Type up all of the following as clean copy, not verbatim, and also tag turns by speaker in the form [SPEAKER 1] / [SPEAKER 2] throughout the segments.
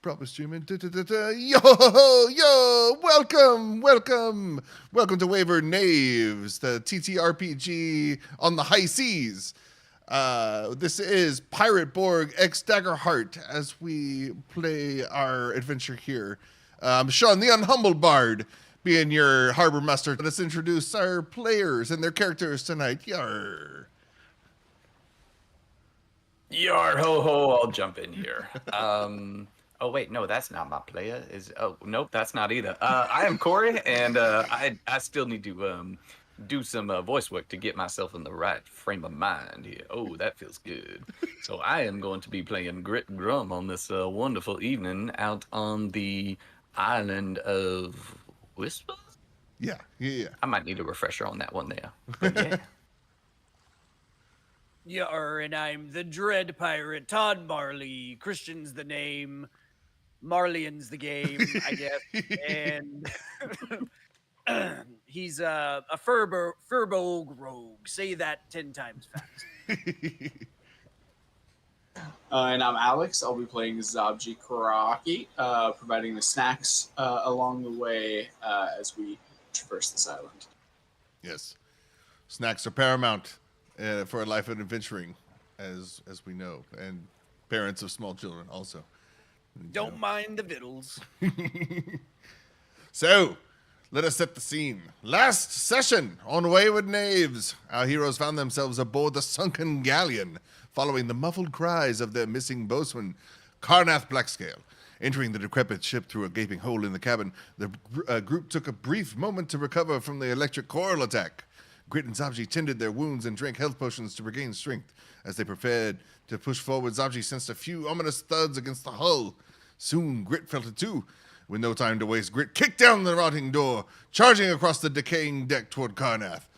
[SPEAKER 1] Probably streaming. Yo, welcome to Wayward Knaves, the TTRPG on the high seas. This is Pirate Borg X Daggerheart as we play our adventure here. Sean, the Unhumbled Bard, being your harbor master. Let's introduce our players and their characters tonight. Yar.
[SPEAKER 2] Yar ho ho! I'll jump in here. Oh wait, no, that's not my player. Nope, that's not either. I am Corey, and I still need to do some voice work to get myself in the right frame of mind here. Oh, that feels good. So I am going to be playing Grit Grum on this wonderful evening out on the island of Whispers.
[SPEAKER 1] Yeah.
[SPEAKER 2] I might need a refresher on that one there. But yeah.
[SPEAKER 3] Yar, and I'm the Dread Pirate, Todd Marley. Christian's the name, Marleyan's the game, I guess. And he's a Furbo rogue. Say that 10 times fast.
[SPEAKER 4] And I'm Alex. I'll be playing Zabji Karaki, providing the snacks along the way as we traverse this island.
[SPEAKER 1] Yes. Snacks are paramount for a life of adventuring, as we know, and parents of small children also.
[SPEAKER 3] Don't mind the vittles.
[SPEAKER 1] So, let us set the scene. Last session on Wayward Knaves, our heroes found themselves aboard the sunken galleon, following the muffled cries of their missing boatswain, Karnath Blackscale. Entering the decrepit ship through a gaping hole in the cabin, the group took a brief moment to recover from the electric coral attack. Grit and Zabji tended their wounds and drank health potions to regain strength. As they prepared to push forward, Zabji sensed a few ominous thuds against the hull. Soon, Grit felt it too. With no time to waste, Grit kicked down the rotting door, charging across the decaying deck toward Karnath.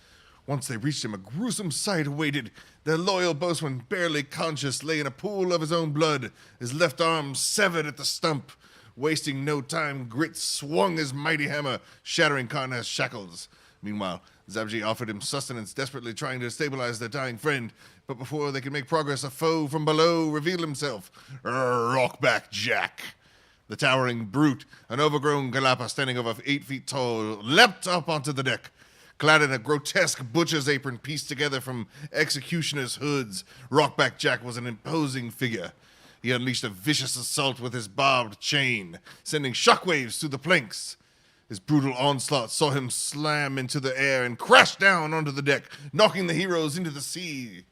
[SPEAKER 1] Once they reached him, a gruesome sight awaited. Their loyal boatswain, barely conscious, lay in a pool of his own blood, his left arm severed at the stump. Wasting no time, Grit swung his mighty hammer, shattering Karnath's shackles. Meanwhile, Zabji offered him sustenance, desperately trying to stabilize their dying friend. But before they could make progress, a foe from below revealed himself. Rockback Jack. The towering brute, an overgrown galapa standing over 8 feet tall, leapt up onto the deck. Clad in a grotesque butcher's apron pieced together from executioner's hoods, Rockback Jack was an imposing figure. He unleashed a vicious assault with his barbed chain, sending shockwaves through the planks. His brutal onslaught saw him slam into the air and crash down onto the deck, knocking the heroes into the sea.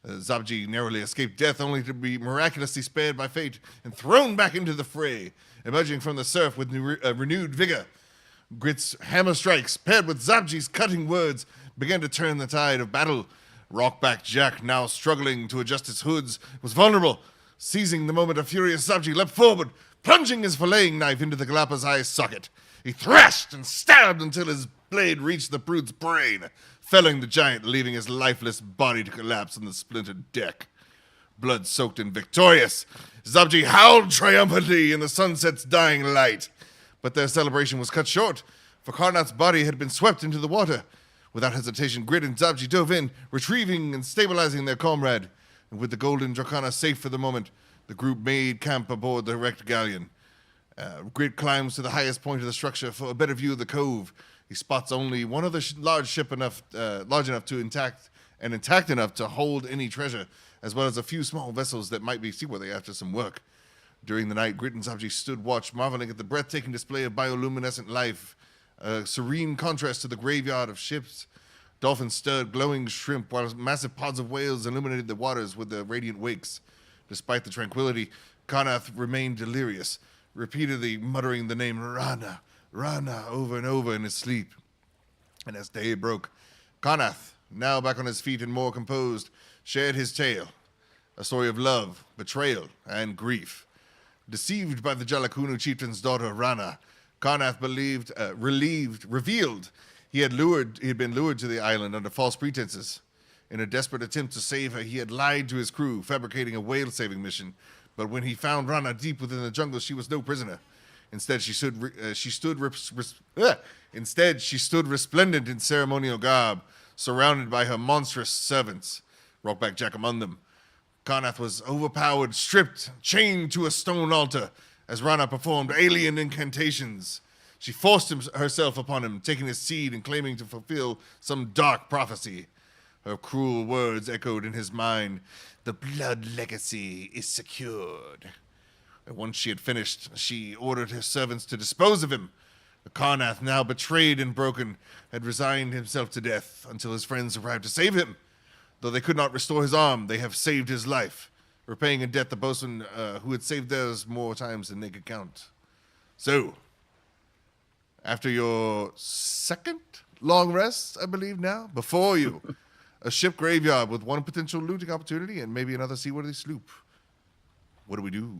[SPEAKER 1] Zabji narrowly escaped death, only to be miraculously spared by fate and thrown back into the fray, emerging from the surf with renewed vigor. Grit's hammer strikes, paired with Zabji's cutting words, began to turn the tide of battle. Rockback Jack, now struggling to adjust his hoods, was vulnerable. Seizing the moment, a furious Zabji leapt forward, plunging his filleting knife into the Galapa's eye socket. He thrashed and stabbed until his blade reached the brute's brain, felling the giant, leaving his lifeless body to collapse on the splintered deck. Blood-soaked and victorious, Zabji howled triumphantly in the sunset's dying light. But their celebration was cut short, for Karnath's body had been swept into the water. Without hesitation, Grit and Zabji dove in, retrieving and stabilizing their comrade. And with the golden Dracana safe for the moment, the group made camp aboard the wrecked galleon. Grit climbs to the highest point of the structure for a better view of the cove. He spots only one other large ship large enough to intact enough to hold any treasure, as well as a few small vessels that might be seaworthy after some work. During the night, Grit and Zabji stood watch, marveling at the breathtaking display of bioluminescent life, a serene contrast to the graveyard of ships. Dolphins stirred glowing shrimp, while massive pods of whales illuminated the waters with their radiant wakes. Despite the tranquility, Karnath remained delirious, repeatedly muttering the name Rana, Rana over and over in his sleep. And as day broke, Karnath, now back on his feet and more composed, shared his tale, a story of love, betrayal, and grief. Deceived by the Jalakunu chieftain's daughter Rana, Karnath revealed he had been lured to the island under false pretenses. In a desperate attempt to save her, he had lied to his crew, fabricating a whale-saving mission. But when he found Rana deep within the jungle, she was no prisoner. Instead, she stood resplendent in ceremonial garb, surrounded by her monstrous servants, Rockback Jack among them. Karnath was overpowered, stripped, chained to a stone altar, as Rana performed alien incantations. She forced herself upon him, taking his seed and claiming to fulfill some dark prophecy. Her cruel words echoed in his mind. The blood legacy is secured. And once she had finished, she ordered her servants to dispose of him. The Karnath, now betrayed and broken, had resigned himself to death until his friends arrived to save him. Though they could not restore his arm, they have saved his life, repaying in debt the boatswain who had saved theirs more times than they could count. So, after your second long rest, I believe now, before you, a ship graveyard with one potential looting opportunity and maybe another seaworthy sloop. What do we do?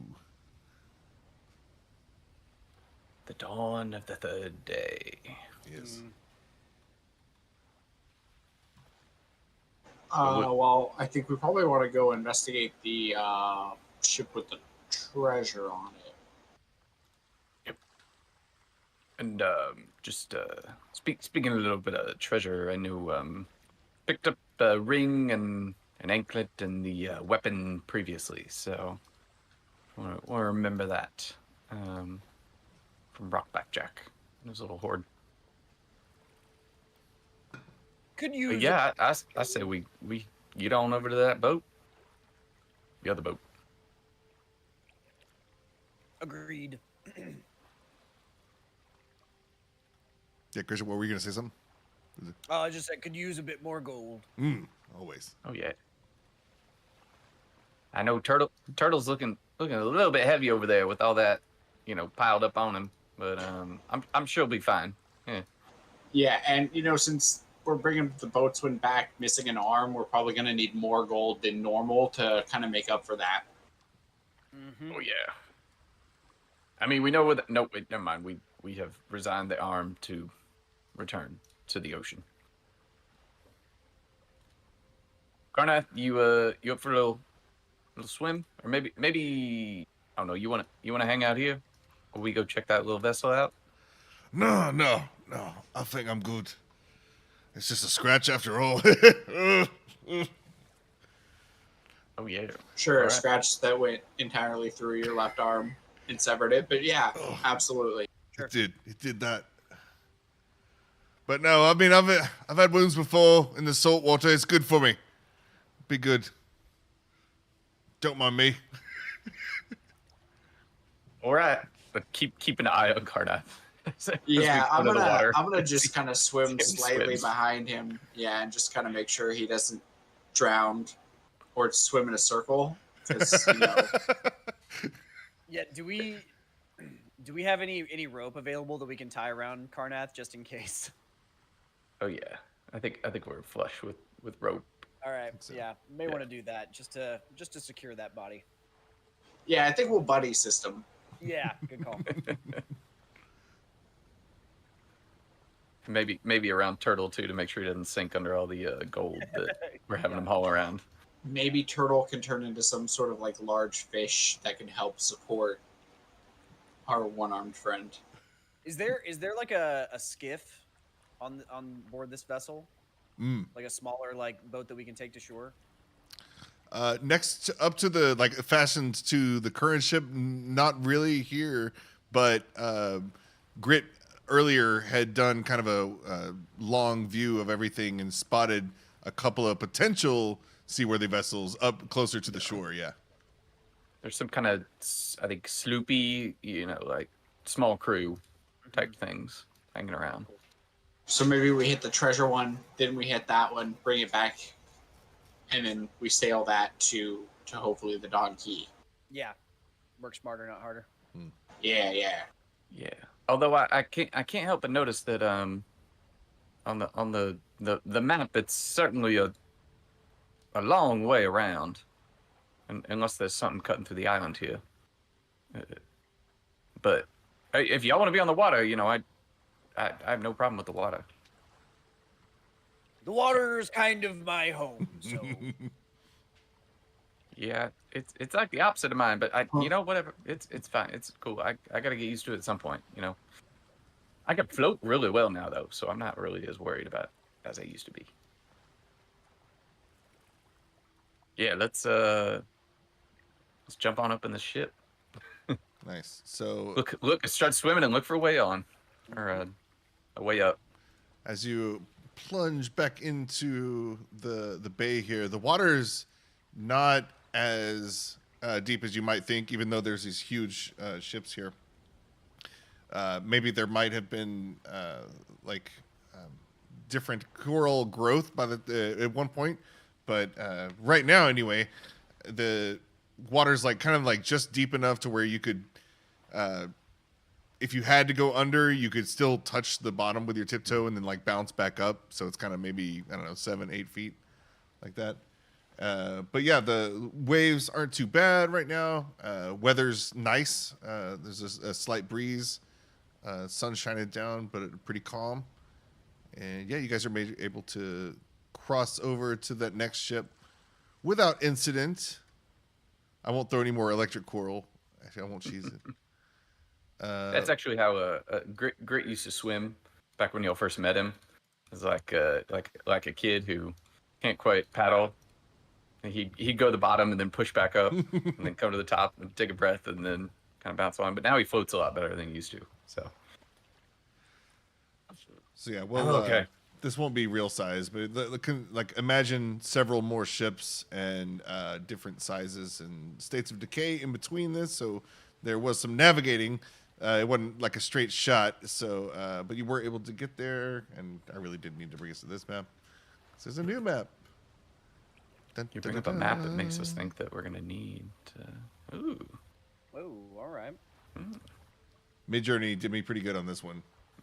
[SPEAKER 2] The dawn of the third day.
[SPEAKER 1] Yes.
[SPEAKER 4] Well, I think we probably want to go investigate the ship with the treasure on it.
[SPEAKER 2] Yep. And speaking a little bit of treasure, I knew picked up the ring and an anklet and the weapon previously, so I want to remember that from Rockback Jack. His little hoard.
[SPEAKER 3] Could you?
[SPEAKER 2] But yeah, I say we get on over to that boat. The other boat.
[SPEAKER 3] Agreed.
[SPEAKER 1] Yeah, Christian, what were you going to say something?
[SPEAKER 3] I just said could use a bit more gold.
[SPEAKER 1] Always.
[SPEAKER 2] Oh yeah. I know Turtle's looking a little bit heavy over there with all that, piled up on him. But I'm sure he'll be fine. Yeah.
[SPEAKER 4] Yeah, and since we're bringing the boatswain back missing an arm, we're probably going to need more gold than normal to kind of make up for that.
[SPEAKER 2] Oh yeah. I mean, we know where. No, wait, never mind. We have resigned the arm to return to the ocean. Karnath, you up for a little swim, or maybe I don't know. You wanna hang out here, or we go check that little vessel out?
[SPEAKER 1] No. I think I'm good. It's just a scratch after all.
[SPEAKER 2] Oh yeah.
[SPEAKER 4] Sure,
[SPEAKER 2] All
[SPEAKER 4] a
[SPEAKER 2] right.
[SPEAKER 4] scratch that went entirely through your left arm and severed it, but yeah, absolutely.
[SPEAKER 1] It did that. But no, I mean, I've had wounds before in the salt water. It's good for me. Be good. Don't mind me.
[SPEAKER 2] All right, but keep an eye on Karnath.
[SPEAKER 4] Yeah, I'm
[SPEAKER 2] the water.
[SPEAKER 4] gonna just kind of swim
[SPEAKER 2] See if he
[SPEAKER 4] slightly
[SPEAKER 2] swims.
[SPEAKER 4] behind him. Yeah, and just kind of make sure he doesn't drown or swim in a circle. 'Cause,
[SPEAKER 3] Yeah. Do we have any rope available that we can tie around Karnath just in case?
[SPEAKER 2] Oh yeah, I think we're flush with rope.
[SPEAKER 3] All right.
[SPEAKER 1] So,
[SPEAKER 3] Yeah. May want to do that just to secure that body.
[SPEAKER 4] yeah, I think we'll buddy system.
[SPEAKER 3] Yeah. Good call.
[SPEAKER 2] Maybe around Turtle too, to make sure he doesn't sink under all the gold that we're having him haul around.
[SPEAKER 4] Maybe Turtle can turn into some sort of like large fish that can help support our one-armed friend.
[SPEAKER 3] Is there like a skiff on board this vessel? Like a smaller boat that we can take to shore?
[SPEAKER 1] Next up to the fastened to the current ship, not really here, but Grit earlier had done kind of a long view of everything and spotted a couple of potential seaworthy vessels up closer to the shore. Yeah.
[SPEAKER 2] There's some kind of, I think, sloopy, like small crew type things hanging around.
[SPEAKER 4] So maybe we hit the treasure one, then we hit that one, bring it back, and then we sail that to hopefully the Dog Key.
[SPEAKER 3] Yeah. Work smarter, not harder.
[SPEAKER 4] Yeah.
[SPEAKER 2] Yeah. Although I can't help but notice that on the map, it's certainly a long way around, unless there's something cutting through the island here. But if y'all want to be on the water, I have no problem with the water.
[SPEAKER 3] The water is kind of my home, so
[SPEAKER 2] Yeah, it's like the opposite of mine, but whatever. It's fine. It's cool. I gotta get used to it at some point. I can float really well now though, so I'm not really as worried about it as I used to be. Yeah, let's jump on up in the ship.
[SPEAKER 1] Nice. So
[SPEAKER 2] Look, start swimming and look for a way on, or a way up.
[SPEAKER 1] as you plunge back into the bay here, the water's not as deep as you might think, even though there's these huge ships here. Maybe there might have been different coral growth by at one point, but right now anyway, the water's like kind of like just deep enough to where you could, if you had to go under, you could still touch the bottom with your tiptoe and then like bounce back up. So it's kind of maybe, I don't know, 7-8 feet like that. But yeah, the waves aren't too bad right now. Weather's nice. There's a slight breeze. Sun's shining down, but pretty calm. And yeah, you guys are able to cross over to that next ship without incident. I won't throw any more electric coral. Actually, I won't cheese it.
[SPEAKER 2] That's actually how Grit used to swim back when y'all first met him. It was like a kid who can't quite paddle. He'd go to the bottom and then push back up and then come to the top and take a breath and then kind of bounce on. But now he floats a lot better than he used to.
[SPEAKER 1] So yeah, well,
[SPEAKER 2] okay.
[SPEAKER 1] This won't be real size, but like imagine several more ships and different sizes and states of decay in between this. So there was some navigating. It wasn't like a straight shot. So, but you were able to get there, and I really didn't need to bring us to this map. This is a new map.
[SPEAKER 2] You bring up a map that makes us think that we're gonna need. Ooh.
[SPEAKER 3] Whoa, all right.
[SPEAKER 1] Midjourney did me pretty good on this one.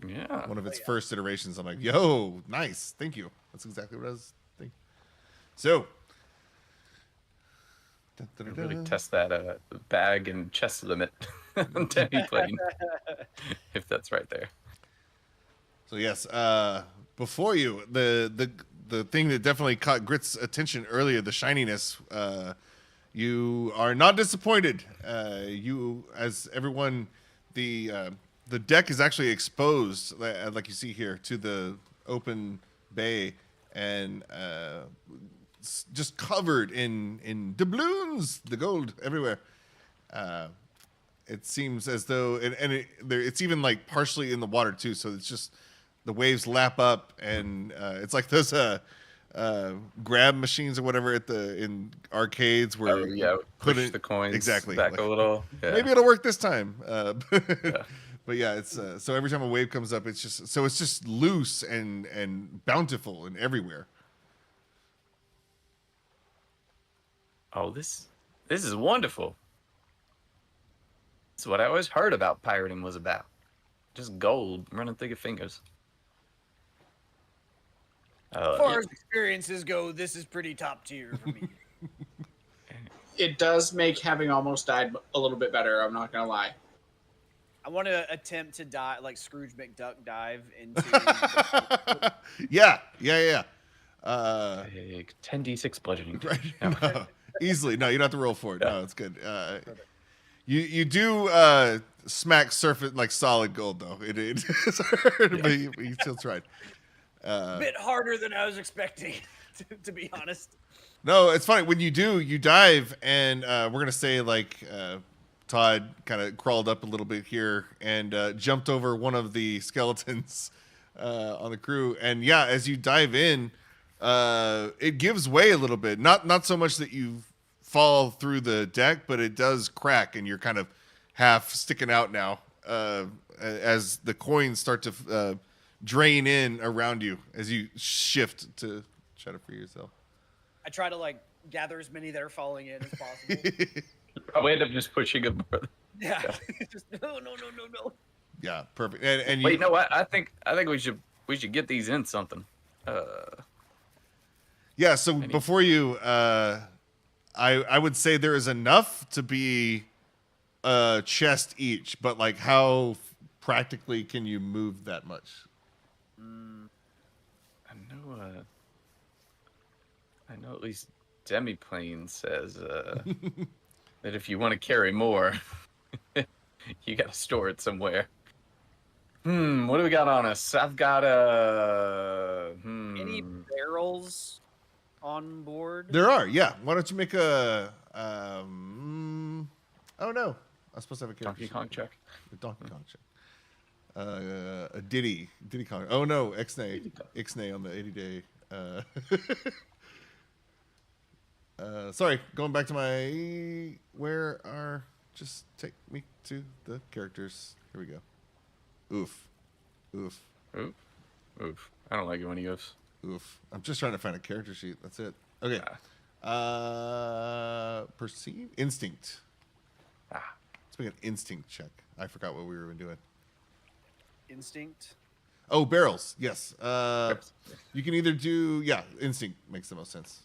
[SPEAKER 2] Yeah.
[SPEAKER 1] One of its first iterations. I'm like, yo, nice. Thank you. That's exactly what I was thinking. So.
[SPEAKER 2] Really test that bag and chest limit on Demi plane. If that's right there.
[SPEAKER 1] So yes, before you, the thing that definitely caught Grit's attention earlier, the shininess, you are not disappointed. You, as everyone, the deck is actually exposed, like you see here, to the open bay, and just covered in doubloons, the gold everywhere. It seems as though, it's even like partially in the water too. So it's just the waves lap up, and it's like those grab machines or whatever in arcades where
[SPEAKER 2] push the coins
[SPEAKER 1] exactly
[SPEAKER 2] back
[SPEAKER 1] like,
[SPEAKER 2] a little. Yeah.
[SPEAKER 1] Maybe it'll work this time.
[SPEAKER 2] Yeah.
[SPEAKER 1] But yeah, it's so every time a wave comes up, it's just loose and bountiful and everywhere.
[SPEAKER 2] Oh, this is wonderful. This is what I always heard about pirating was about. Just gold running through your fingers.
[SPEAKER 3] As far as experiences go, this is pretty top tier for me.
[SPEAKER 4] It does make having almost died a little bit better, I'm not going to lie.
[SPEAKER 3] I want to attempt to dive, like Scrooge McDuck dive into...
[SPEAKER 1] Yeah.
[SPEAKER 2] 10d6 bludgeoning.
[SPEAKER 1] Right.
[SPEAKER 2] No.
[SPEAKER 1] No, easily. No, you don't have to roll for it. No, it's good. You do smack surface like solid gold though. It but you still tried.
[SPEAKER 3] A bit harder than I was expecting, to be honest.
[SPEAKER 1] No, it's funny when you do. You dive, and we're gonna say like Todd kind of crawled up a little bit here and jumped over one of the skeletons on the crew. And yeah, as you dive in, it gives way a little bit. Not so much that you fall through the deck, but it does crack, and you're kind of half sticking out now as the coins start to drain in around you as you shift to try to free yourself.
[SPEAKER 3] I try to like gather as many that are falling in as possible.
[SPEAKER 2] Probably end up just pushing them.
[SPEAKER 3] Yeah. Just, no.
[SPEAKER 1] Yeah, perfect. And
[SPEAKER 2] Wait, you know what? I think we should get these in something.
[SPEAKER 1] Yeah. So before you, I would say there is enough to be a chest each, but like how practically can you move that much?
[SPEAKER 2] I know at least Demiplane says that if you want to carry more, you got to store it somewhere. What do we got on us? I've got
[SPEAKER 3] Any barrels on board?
[SPEAKER 1] There are, yeah. Why don't you make a? Oh no, I was supposed to have a character
[SPEAKER 2] Donkey
[SPEAKER 1] sheet.
[SPEAKER 2] Kong check.
[SPEAKER 1] The Donkey Kong check. A Diddy Kong. Oh no, Ixnay on the 80-day. Sorry, going back to my. Where are? Just take me to the characters. Here we go. Oof.
[SPEAKER 2] Oof. I don't like it when he goes.
[SPEAKER 1] Oof. I'm just trying to find a character sheet. That's it. Okay. Perceive instinct. Let's make an instinct check. I forgot what we were doing.
[SPEAKER 3] Instinct.
[SPEAKER 1] Oh, barrels. Yes. You can either do instinct makes the most sense.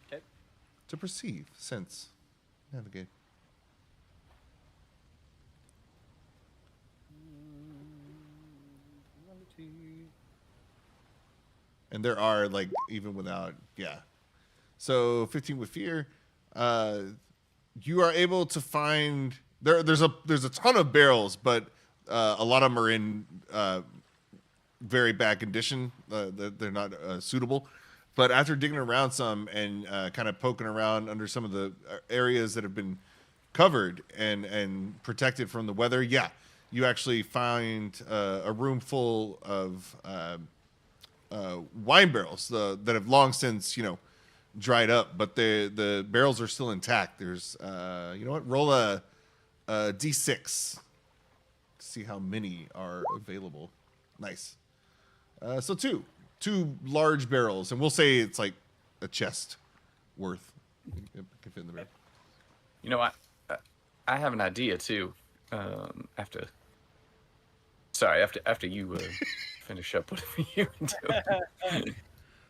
[SPEAKER 3] Okay.
[SPEAKER 1] To perceive, sense, navigate. And there are like even without So 15 with fear, you are able to find there's a ton of barrels, but a lot of them are in very bad condition. They're not suitable. But after digging around some and kind of poking around under some of the areas that have been covered and protected from the weather, you actually find a room full of wine barrels that have long since dried up, but the barrels are still intact. There's roll a d6 to see how many are available. Nice. So two large barrels, and we'll say it's like a chest worth. Can fit in the barrel.
[SPEAKER 2] You know what? I have an idea too. After you finish up whatever you're doing.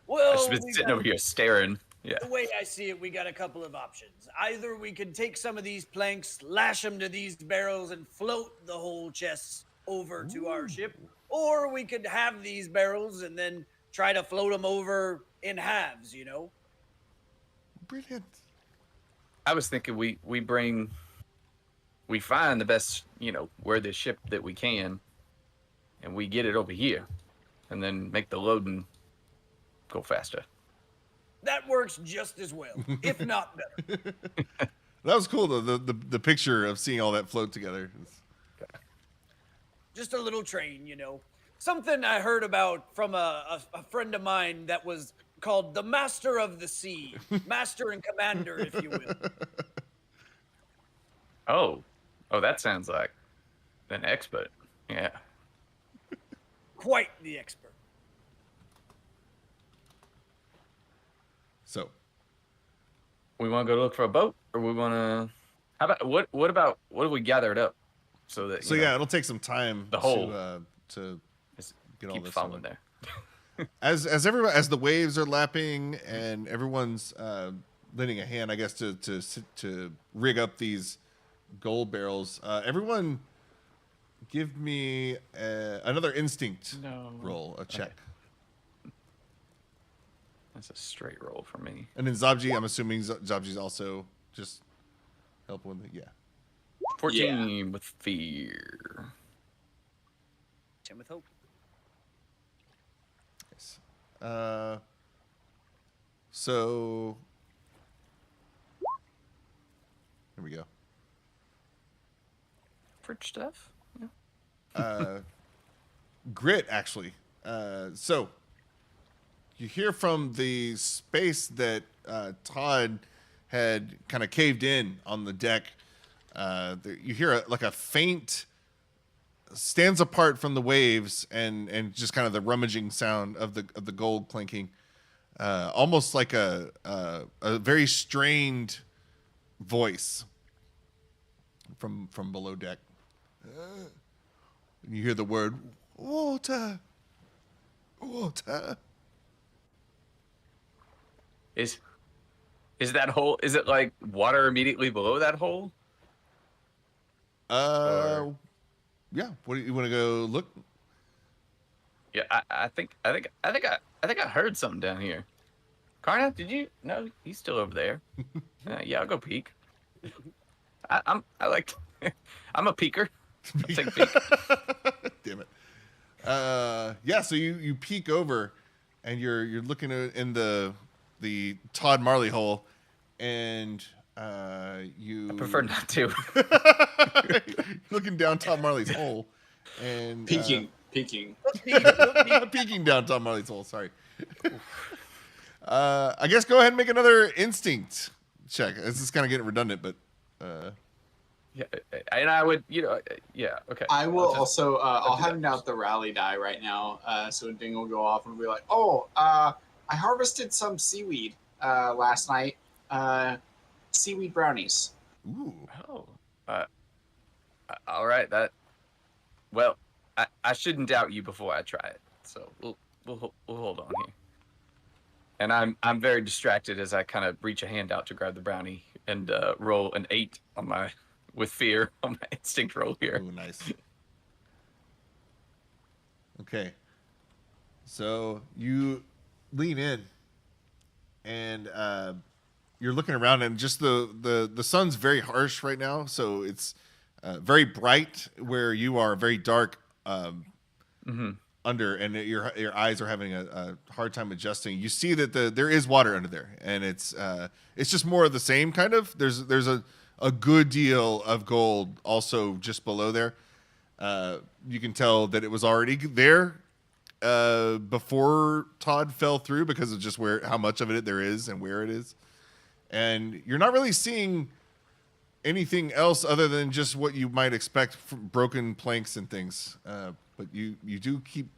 [SPEAKER 3] Well,
[SPEAKER 2] I've just been sitting over here staring. Yeah.
[SPEAKER 3] The way I see it, we got a couple of options. Either we can take some of these planks, lash them to these barrels, and float the whole chest over to our ship, or we could have these barrels and then try to float them over in halves.
[SPEAKER 1] Brilliant.
[SPEAKER 2] I was thinking we find the best, where the ship that we can, and we get it over here, and then make the loading go faster.
[SPEAKER 3] That works just as well, if not better.
[SPEAKER 1] That was cool though. The picture of seeing all that float together.
[SPEAKER 3] Just a little train, Something I heard about from a friend of mine that was called the Master of the Sea. Master and Commander, if you will.
[SPEAKER 2] Oh, that sounds like an expert. Yeah.
[SPEAKER 3] Quite the expert.
[SPEAKER 1] So,
[SPEAKER 2] We want to go look for a boat, or we want to? How about what have we gathered up? So that
[SPEAKER 1] it'll take some time
[SPEAKER 2] the whole
[SPEAKER 1] to
[SPEAKER 2] just
[SPEAKER 1] get all
[SPEAKER 2] keep
[SPEAKER 1] this
[SPEAKER 2] following
[SPEAKER 1] going.
[SPEAKER 2] there.
[SPEAKER 1] As the waves are lapping and everyone's lending a hand, I guess to rig up these gold barrels. Everyone, give me another instinct roll, a check.
[SPEAKER 2] Okay. That's a straight roll for me.
[SPEAKER 1] And then Zabji, I'm assuming Zabji's also just helping with it.
[SPEAKER 2] 14 with fear.
[SPEAKER 3] 10 with hope.
[SPEAKER 1] Nice. So here we go.
[SPEAKER 2] Fridge stuff. Yeah.
[SPEAKER 1] Grit, actually. So you hear from the space that Todd had kind of caved in on the deck. You hear a faint, stands apart from the waves, and just kind of the rummaging sound of the gold clinking, almost like a very strained voice from below deck. And you hear the word water.
[SPEAKER 2] Is that hole? Is it like water immediately below that hole?
[SPEAKER 1] Yeah. What do you want to go look?
[SPEAKER 2] Yeah, I think I heard something down here. Karnath, did you? No, he's still over there. Yeah, I'll go peek. I'm a peeker. I'll take a peek.
[SPEAKER 1] Damn it. Yeah. So you peek over, and you're looking in the Todd Marley hole, and You
[SPEAKER 2] I prefer not to.
[SPEAKER 1] looking down Tom Marley's hole and
[SPEAKER 4] Peeking.
[SPEAKER 1] peeking down Tom Marley's hole. Sorry. I guess go ahead and make another instinct check. This is kind of getting redundant, but
[SPEAKER 2] Yeah, and I would, yeah, okay.
[SPEAKER 4] I will
[SPEAKER 2] just-
[SPEAKER 4] also. I'll
[SPEAKER 2] do
[SPEAKER 4] hand
[SPEAKER 2] that.
[SPEAKER 4] out the rally die right now, so a ding will go off and be like, "Oh, I harvested some seaweed last night. Seaweed brownies."
[SPEAKER 1] ooh,
[SPEAKER 2] Oh, all right. Well, I shouldn't doubt you before I try it. So we'll hold on here. And I'm very distracted as I kind of reach a hand out to grab the brownie and roll an 8 with fear on my instinct roll here.
[SPEAKER 1] ooh, nice. Okay, so you lean in, and you're looking around, and just the sun's very harsh right now, so it's very bright where you are, very dark under, and your eyes are having a hard time adjusting. You see that there is water under there, and it's just more of the same kind of. There's a good deal of gold also just below there. You can tell that it was already there before Todd fell through because of just how much of it there is and where it is. And you're not really seeing anything else other than just what you might expect from broken planks and things. But you do keep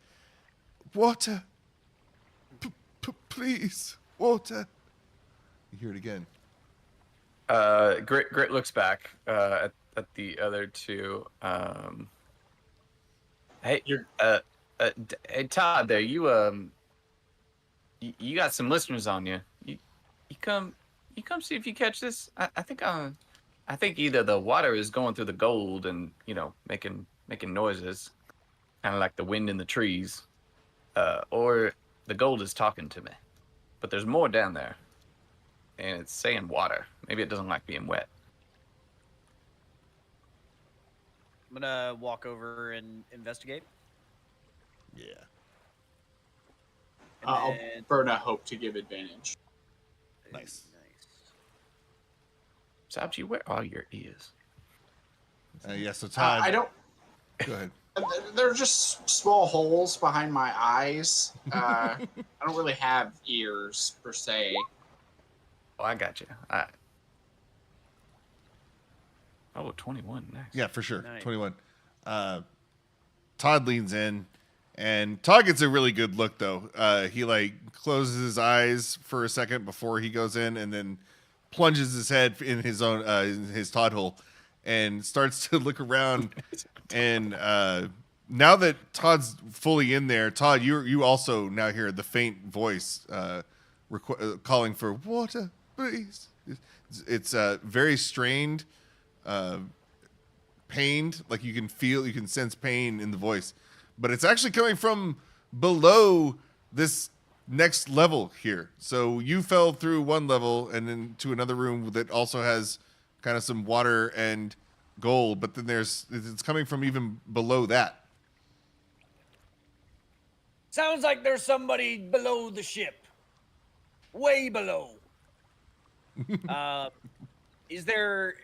[SPEAKER 1] water. Please, water. You hear it again.
[SPEAKER 2] Grit looks back at the other two. Hey, hey Todd, there. You got some listeners on you. You come see if you catch this. I think either the water is going through the gold and making noises, kind of like the wind in the trees, or the gold is talking to me. But there's more down there, and it's saying water. Maybe it doesn't like being wet.
[SPEAKER 3] I'm gonna walk over and investigate.
[SPEAKER 1] Yeah.
[SPEAKER 3] And
[SPEAKER 4] I'll
[SPEAKER 3] then-
[SPEAKER 4] burn a hope to give advantage.
[SPEAKER 1] Nice.
[SPEAKER 2] Sabji, where are your ears?
[SPEAKER 1] Yeah. So Todd,
[SPEAKER 4] I don't.
[SPEAKER 1] go ahead.
[SPEAKER 4] They're just small holes behind my eyes. I don't really have ears per se.
[SPEAKER 2] Oh, I got you. 21. Nice.
[SPEAKER 1] Yeah, for sure.
[SPEAKER 3] Nice.
[SPEAKER 1] 21. Todd leans in, and Todd gets a really good look, though. He, closes his eyes for a second before he goes in, and then plunges his head in his own his Todd hole and starts to look around. And now that Todd's fully in there, Todd, you also now hear the faint voice calling for water, please. It's very strained, pained, like you can sense pain in the voice, but it's actually coming from below this next level here. So you fell through one level and then to another room that also has kind of some water and gold, but then it's coming from even below that.
[SPEAKER 3] Sounds like there's somebody below the ship. Way below. Is there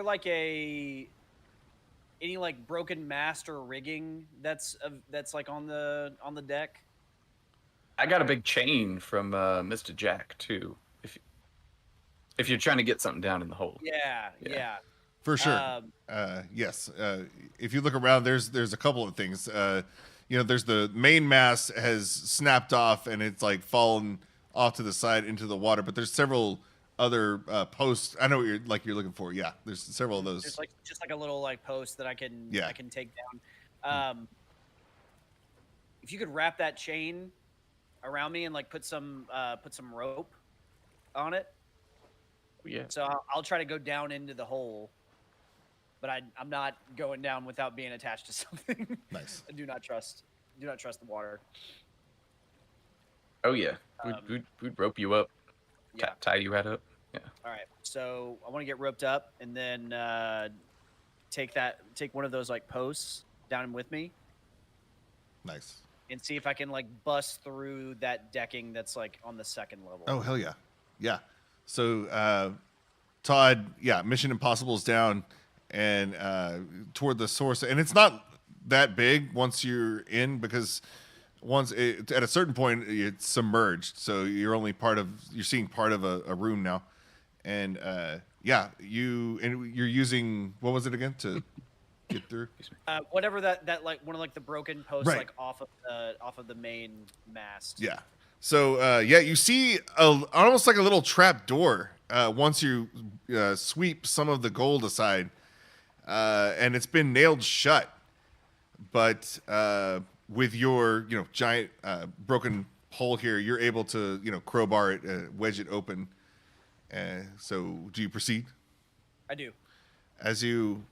[SPEAKER 3] like any like broken mast or rigging that's like on the deck?
[SPEAKER 2] I got a big chain from Mr. Jack too. If you're trying to get something down in the hole.
[SPEAKER 3] Yeah.
[SPEAKER 1] For sure. Yes. If you look around, there's a couple of things. There's the main mast has snapped off and it's like fallen off to the side into the water, but there's several other posts. I know what you're looking for. Yeah, there's several of those.
[SPEAKER 3] There's just like a little like post that I can take down. If you could wrap that chain around me and like put some rope on it.
[SPEAKER 2] Yeah.
[SPEAKER 3] So I'll try to go down into the hole, but I'm not going down without being attached to something.
[SPEAKER 1] Nice.
[SPEAKER 3] I do not trust the water.
[SPEAKER 2] Oh yeah. We'd rope you up.
[SPEAKER 3] Yeah.
[SPEAKER 2] Tie you right up. Yeah.
[SPEAKER 3] All right. So I want to get roped up and then take one of those like posts down with me
[SPEAKER 1] Nice.
[SPEAKER 3] and see if I can like bust through that decking that's like on the second level.
[SPEAKER 1] Oh, hell yeah. Yeah. So Todd, Mission Impossible is down and toward the source, and it's not that big once you're in, because at a certain point it's submerged, so you're seeing part of a room now, and you're using, what was it again to get through?
[SPEAKER 5] Whatever that like one of like the broken posts
[SPEAKER 1] Right.
[SPEAKER 5] like off of the main mast.
[SPEAKER 1] Yeah. So you see almost like a little trap door once you sweep some of the gold aside, and it's been nailed shut. But with your giant broken hole here, you're able to crowbar it, wedge it open. So do you proceed?
[SPEAKER 5] I do.
[SPEAKER 1] As you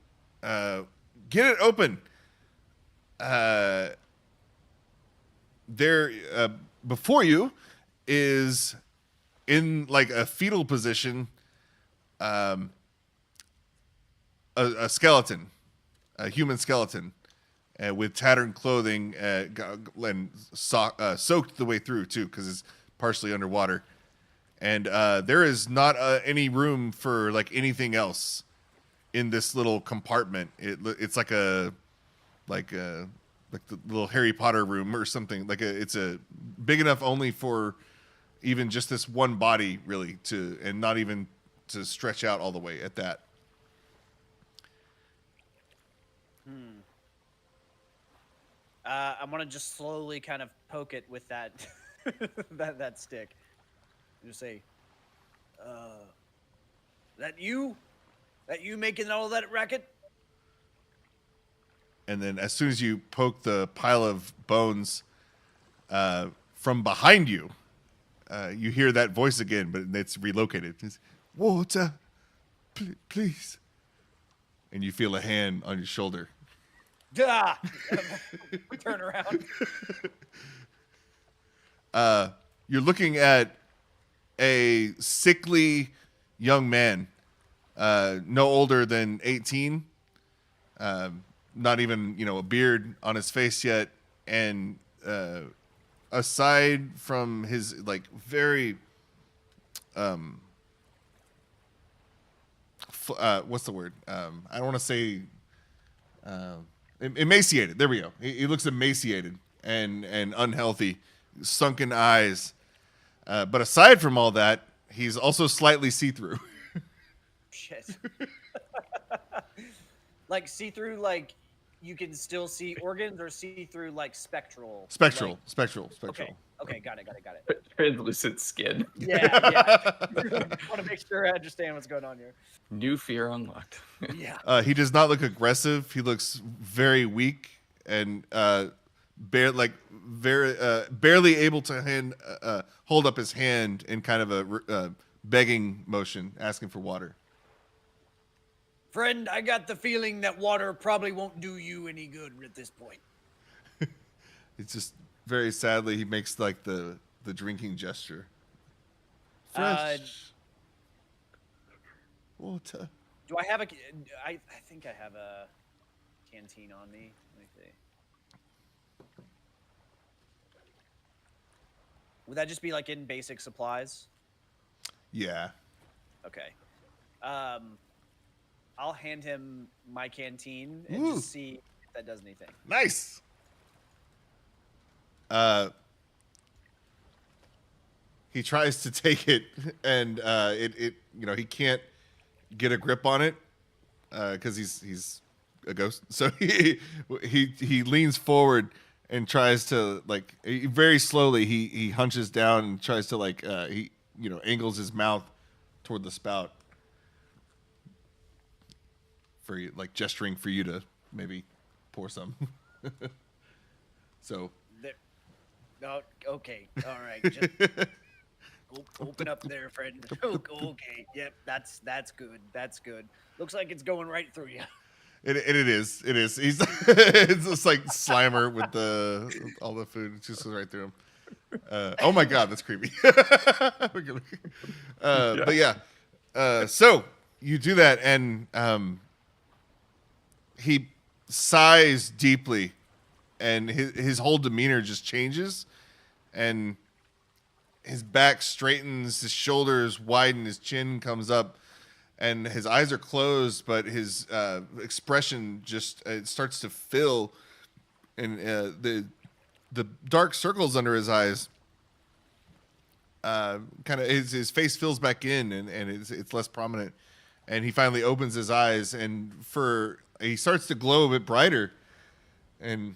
[SPEAKER 1] get it open, there before you is, in like a fetal position, a skeleton, a human skeleton, with tattered clothing and soaked the way through too, because it's partially underwater. And there is not any room for like anything else in this little compartment. It's like the little Harry Potter room or something. It's a big enough only for even just this one body, really, and not even to stretch out all the way at that.
[SPEAKER 5] I'm gonna just slowly kind of poke it with that that stick. Just say, that you making all that racket?
[SPEAKER 1] And then as soon as you poke the pile of bones from behind you, you hear that voice again, but it's relocated. It's, water, please. And you feel a hand on your shoulder.
[SPEAKER 5] Duh! Turn around.
[SPEAKER 1] You're looking at a sickly young man, no older than 18, not even a beard on his face yet, and aside from his like very what's the word? I don't want to say emaciated. There we go. He looks emaciated and unhealthy, sunken eyes. But aside from all that, he's also slightly see-through.
[SPEAKER 5] Shit. Like see-through, like you can still see organs, or see-through like spectral?
[SPEAKER 1] Spectral.
[SPEAKER 5] Okay, got it.
[SPEAKER 2] Translucent skin.
[SPEAKER 5] Yeah. I want to make sure I understand what's going on here.
[SPEAKER 2] New fear unlocked.
[SPEAKER 5] Yeah.
[SPEAKER 1] He does not look aggressive. He looks very weak and barely able to hold up his hand in kind of a begging motion, asking for water.
[SPEAKER 3] Friend, I got the feeling that water probably won't do you any good at this point.
[SPEAKER 1] It's just very sadly he makes like the drinking gesture. Fresh water.
[SPEAKER 5] Do I have a? I think I have a canteen on me. Let me see. Would that just be like in basic supplies?
[SPEAKER 1] Yeah.
[SPEAKER 5] Okay. I'll hand him my canteen and just see if that does anything.
[SPEAKER 1] Nice. He tries to take it, and he can't get a grip on it because he's a ghost. So he leans forward and tries to very slowly he hunches down and tries to angles his mouth toward the spout for gesturing for you to maybe pour some. So.
[SPEAKER 3] Oh, okay. All right. Just open up there, friend. Okay. Yep. That's good. That's good. Looks like it's going right through you.
[SPEAKER 1] It is. He's it's just like Slimer with all the food. It just goes right through him. Oh my God, that's creepy. But yeah. So you do that, and he sighs deeply, and his whole demeanor just changes, and his back straightens, his shoulders widen, his chin comes up, and his eyes are closed, but his expression just it starts to fill, and the dark circles under his eyes kind of his face fills back in, and it's less prominent, and he finally opens his eyes, and he starts to glow a bit brighter, and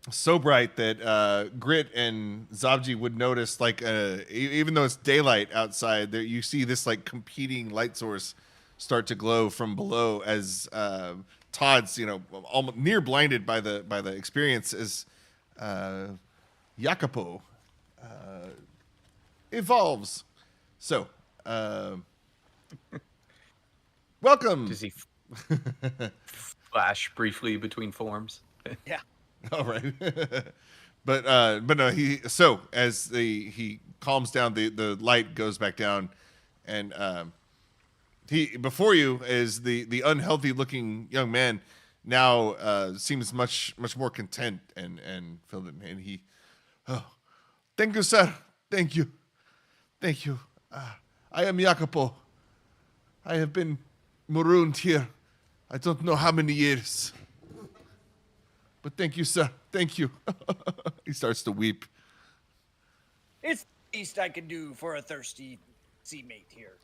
[SPEAKER 1] so bright that Grit and Zabji would notice, like, even though it's daylight outside, there you see this like competing light source start to glow from below as Todd's, almost near blinded by the experience, as Jacopo evolves. So, welcome.
[SPEAKER 2] Does he flash briefly between forms?
[SPEAKER 5] Yeah.
[SPEAKER 1] All right. but no, as he calms down, the light goes back down, and he before you is the unhealthy looking young man now seems much more content and filled in, and he, oh, thank you, sir, thank you. I am Jacopo. I have been marooned here. I don't know how many years. But thank you, sir. Thank you. He starts to weep.
[SPEAKER 3] It's the least I can do for a thirsty seamate here.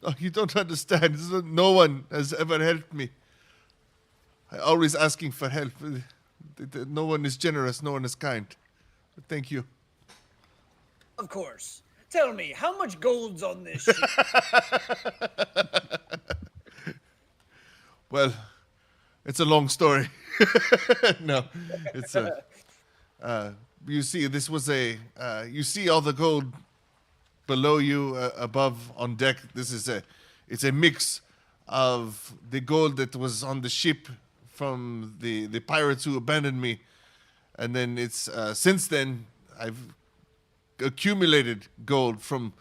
[SPEAKER 1] Oh, you don't understand. No one has ever helped me. I always asking for help. No one is generous. No one is kind. But thank you.
[SPEAKER 3] Of course. Tell me, how much gold's on this ship?
[SPEAKER 1] Well, it's a long story. No, it's you see, this was you see all the gold below you, above on deck. It's a mix of the gold that was on the ship from the pirates who abandoned me, and then it's since then I've accumulated gold from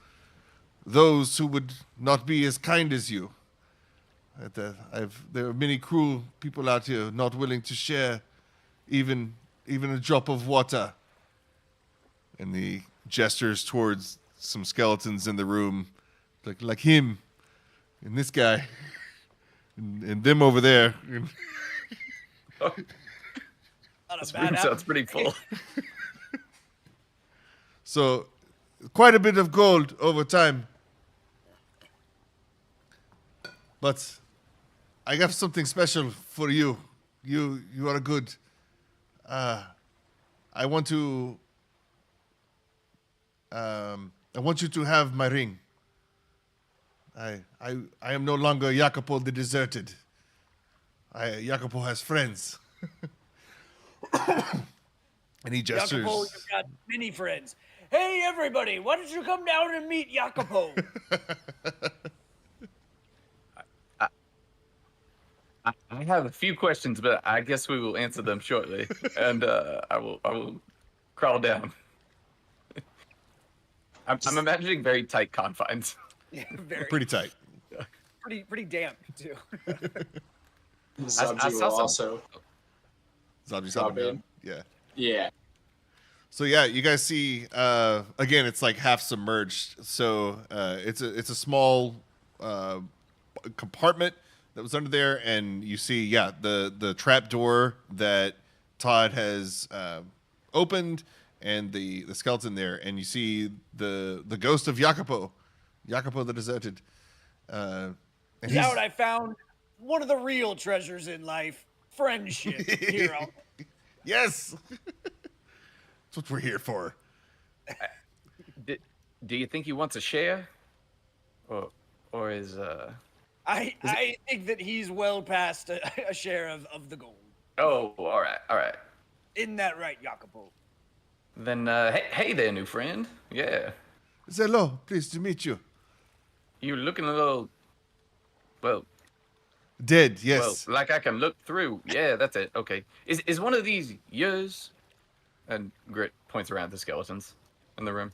[SPEAKER 1] those who would not be as kind as you. There are many cruel people out here not willing to share even a drop of water. And he gestures towards some skeletons in the room, like him, and this guy, and them over there.
[SPEAKER 3] Not a
[SPEAKER 2] This
[SPEAKER 3] bad
[SPEAKER 2] room sounds
[SPEAKER 3] appetite.
[SPEAKER 2] pretty full.
[SPEAKER 1] So, quite a bit of gold over time. But I got something special for you. You are good. I want you to have my ring. I am no longer Jacopo the deserted. Jacopo has friends. And he gestures.
[SPEAKER 3] Jacopo, you've got many friends. Hey, everybody, why don't you come down and meet Jacopo?
[SPEAKER 2] I have a few questions, but I guess we will answer them shortly. And I will crawl down. I'm imagining very tight confines.
[SPEAKER 3] Yeah, very,
[SPEAKER 1] Pretty tight.
[SPEAKER 3] pretty damp too.
[SPEAKER 4] Zabji
[SPEAKER 2] I
[SPEAKER 4] will
[SPEAKER 2] saw some-
[SPEAKER 4] also.
[SPEAKER 1] Zabji's
[SPEAKER 4] Drop
[SPEAKER 1] hopping down.
[SPEAKER 4] in.
[SPEAKER 1] Yeah.
[SPEAKER 4] Yeah.
[SPEAKER 1] So yeah, you guys see again, it's like half submerged. So it's a small compartment that was under there, and you see the trap door that Todd has opened, and the skeleton there, and you see the ghost of Jacopo the deserted. And
[SPEAKER 3] Is that what I found? One of the real treasures in life, friendship. Hero.
[SPEAKER 1] Yes. That's what we're here for.
[SPEAKER 2] Do you think he wants a share? Or is
[SPEAKER 3] I think that he's well past a share of the gold.
[SPEAKER 2] Oh, all right.
[SPEAKER 3] Isn't that right, Jacopo?
[SPEAKER 2] Then hey there, new friend. Yeah.
[SPEAKER 1] Hello, pleased to meet you.
[SPEAKER 2] You're looking a little, well,
[SPEAKER 1] Dead, yes.
[SPEAKER 2] like I can look through. Yeah, that's it. Okay. Is one of these yours? And Grit points around at the skeletons in the room.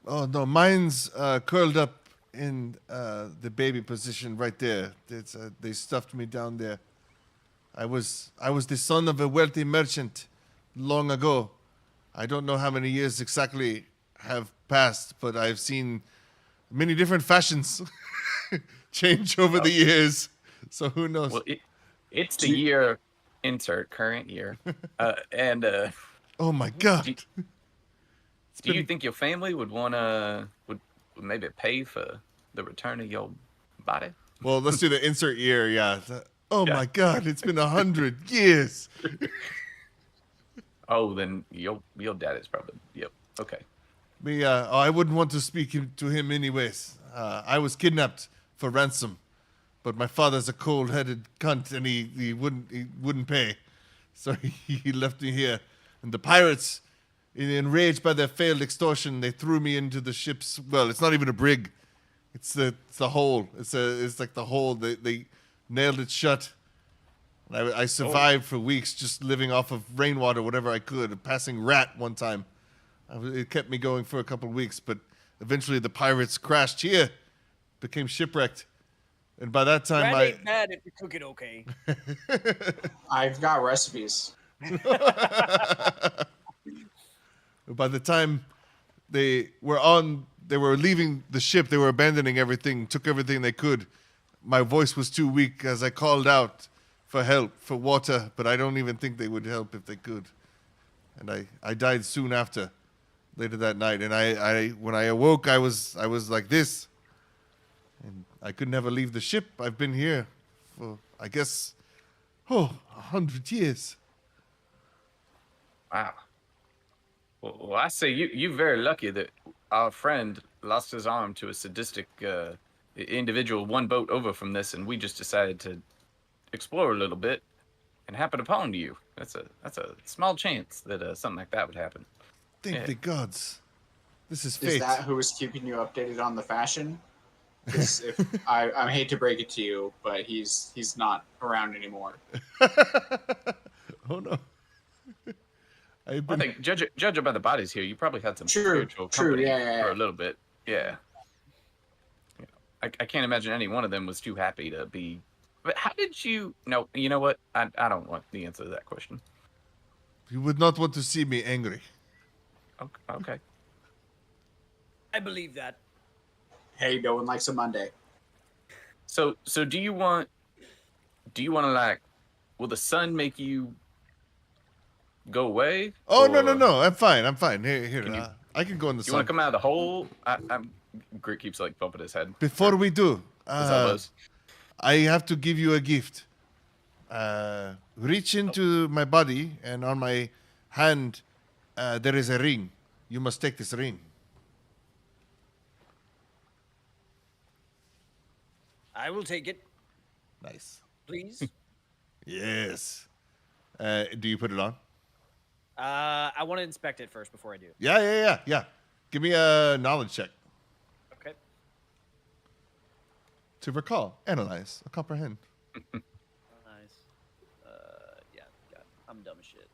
[SPEAKER 1] Oh no, mine's curled up in the baby position right there. It's, they stuffed me down there. I was the son of a wealthy merchant long ago. I don't know how many years exactly have passed, but I've seen many different fashions change over the years. So who knows?
[SPEAKER 2] Well, it's the year, insert current year. And
[SPEAKER 1] Oh my God.
[SPEAKER 2] do you think your family would would maybe pay for the return of your body?
[SPEAKER 1] Well, let's do the insert year. Yeah. Oh
[SPEAKER 2] Yeah.
[SPEAKER 1] my God. It's been 100 years.
[SPEAKER 2] Oh, then your dad is probably, yep. Okay.
[SPEAKER 1] I wouldn't want to speak to him anyways. I was kidnapped for ransom, but my father's a cold-headed cunt, and he wouldn't pay, so he left me here. And the pirates, enraged by their failed extortion, they threw me into the ship's. Well, it's not even a brig; it's the hole. It's like the hole. They nailed it shut. I survived for weeks just living off of rainwater, whatever I could. A passing rat one time. It kept me going for a couple of weeks, but eventually the pirates crashed here, became shipwrecked, and by that time
[SPEAKER 3] Rat ain't bad if you cook it okay.
[SPEAKER 4] I've got recipes.
[SPEAKER 1] by the time they were leaving the ship, they were abandoning everything, took everything they could. My voice was too weak as I called out for help, for water, but I don't even think they would help if they could. And I died soon after. Later that night, and I when I awoke, I was like this, and I could never leave the ship. I've been here for, I guess, 100 years.
[SPEAKER 2] Wow. Well, I say you're very lucky that our friend lost his arm to a sadistic individual one boat over from this, and we just decided to explore a little bit and happen upon you. That's a small chance that something like that would happen.
[SPEAKER 1] Thank the gods. This is fate.
[SPEAKER 4] Is that who is keeping you updated on the fashion? 'Cause if I hate to break it to you, but he's not around anymore.
[SPEAKER 1] Oh no.
[SPEAKER 2] I think judging by the bodies here, you probably had some spiritual company for a little bit. Yeah. I can't imagine any one of them was too happy to be. But how did you? No, you know what? I don't want the answer to that question.
[SPEAKER 1] You would not want to see me angry.
[SPEAKER 2] Okay.
[SPEAKER 3] I believe that.
[SPEAKER 4] Hey, no one likes a Monday.
[SPEAKER 2] So do you want to like? Will the sun make you go away?
[SPEAKER 1] Oh
[SPEAKER 2] or
[SPEAKER 1] no! I'm fine. Here. I can go in the sun.
[SPEAKER 2] You want to come out of the hole? Grit keeps like bumping his head.
[SPEAKER 1] Before we do,
[SPEAKER 2] His elbows.
[SPEAKER 1] I have to give you a gift. Reach into my body, and on my hand, there is a ring. You must take this ring.
[SPEAKER 3] I will take it,
[SPEAKER 1] Nice.
[SPEAKER 3] please.
[SPEAKER 1] Yes. Do you put it on?
[SPEAKER 5] I want to inspect it first before I do.
[SPEAKER 1] Yeah. Give me a knowledge check.
[SPEAKER 5] Okay.
[SPEAKER 1] To recall, analyze, or comprehend.
[SPEAKER 5] Nice. Yeah. I'm dumb as shit.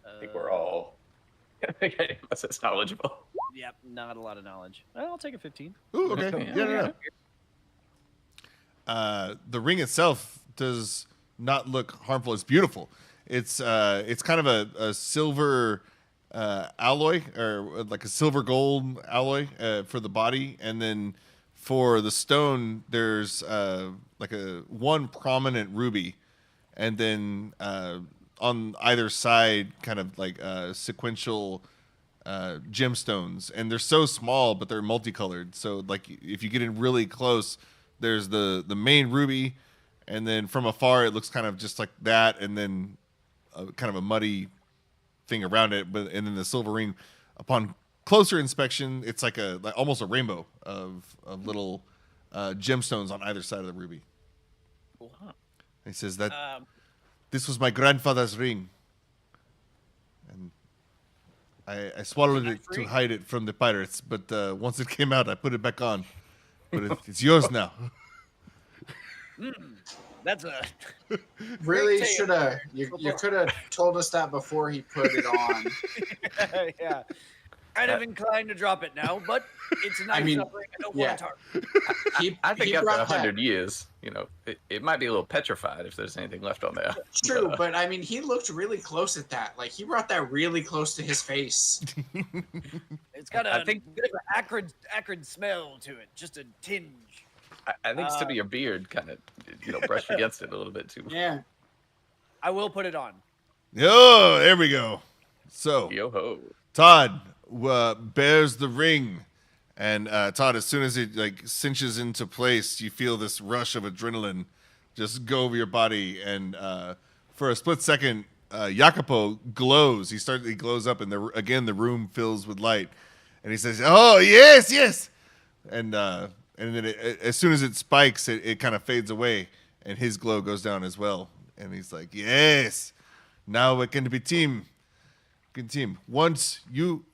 [SPEAKER 2] I think we're all. I think any of us is knowledgeable.
[SPEAKER 5] Yep. Not a lot of knowledge. I'll take a 15.
[SPEAKER 1] Ooh, okay. Yeah. The ring itself does not look harmful. It's beautiful. It's kind of a silver alloy, or like a silver gold alloy for the body, and then for the stone there's like a one prominent ruby, and then on either side kind of like sequential gemstones, and they're so small but they're multicolored. So like if you get in really close, there's the main ruby, and then from afar it looks kind of just like that, and then kind of a muddy thing around it, and then the silver ring. Upon closer inspection, it's like almost a rainbow of little gemstones on either side of the ruby.
[SPEAKER 5] Cool. Huh.
[SPEAKER 1] He says that this was my grandfather's ring, and I swallowed it to hide it from the pirates. But once it came out, I put it back on. But it's yours now.
[SPEAKER 3] That's a
[SPEAKER 4] Really should have. You could have told us that before he put it on.
[SPEAKER 3] yeah. Kind of inclined to drop it now, but it's a nice
[SPEAKER 4] mean,
[SPEAKER 3] offering. I don't want to target.
[SPEAKER 2] I think
[SPEAKER 4] he
[SPEAKER 2] after
[SPEAKER 4] brought
[SPEAKER 2] 100 years, it might be a little petrified if there's anything left on there.
[SPEAKER 4] True, but I mean, he looked really close at that. Like he brought that really close to his face.
[SPEAKER 3] It's got
[SPEAKER 2] I
[SPEAKER 3] a
[SPEAKER 2] think-
[SPEAKER 3] bit of an acrid smell to it, just a tinge.
[SPEAKER 2] I think some of your beard kind of, brushed against it a little bit too.
[SPEAKER 4] Yeah.
[SPEAKER 5] I will put it on.
[SPEAKER 1] Oh, there we go. So,
[SPEAKER 2] Yo ho.
[SPEAKER 1] Todd bears the ring. And Todd, as soon as it like cinches into place, you feel this rush of adrenaline just go over your body. And for a split second, Jacopo glows. He glows up, and the room fills with light. And he says, "Oh yes, yes." And then as soon as it spikes, it kind of fades away, and his glow goes down as well. And he's like, "Yes, now we can be team. Good team. Once you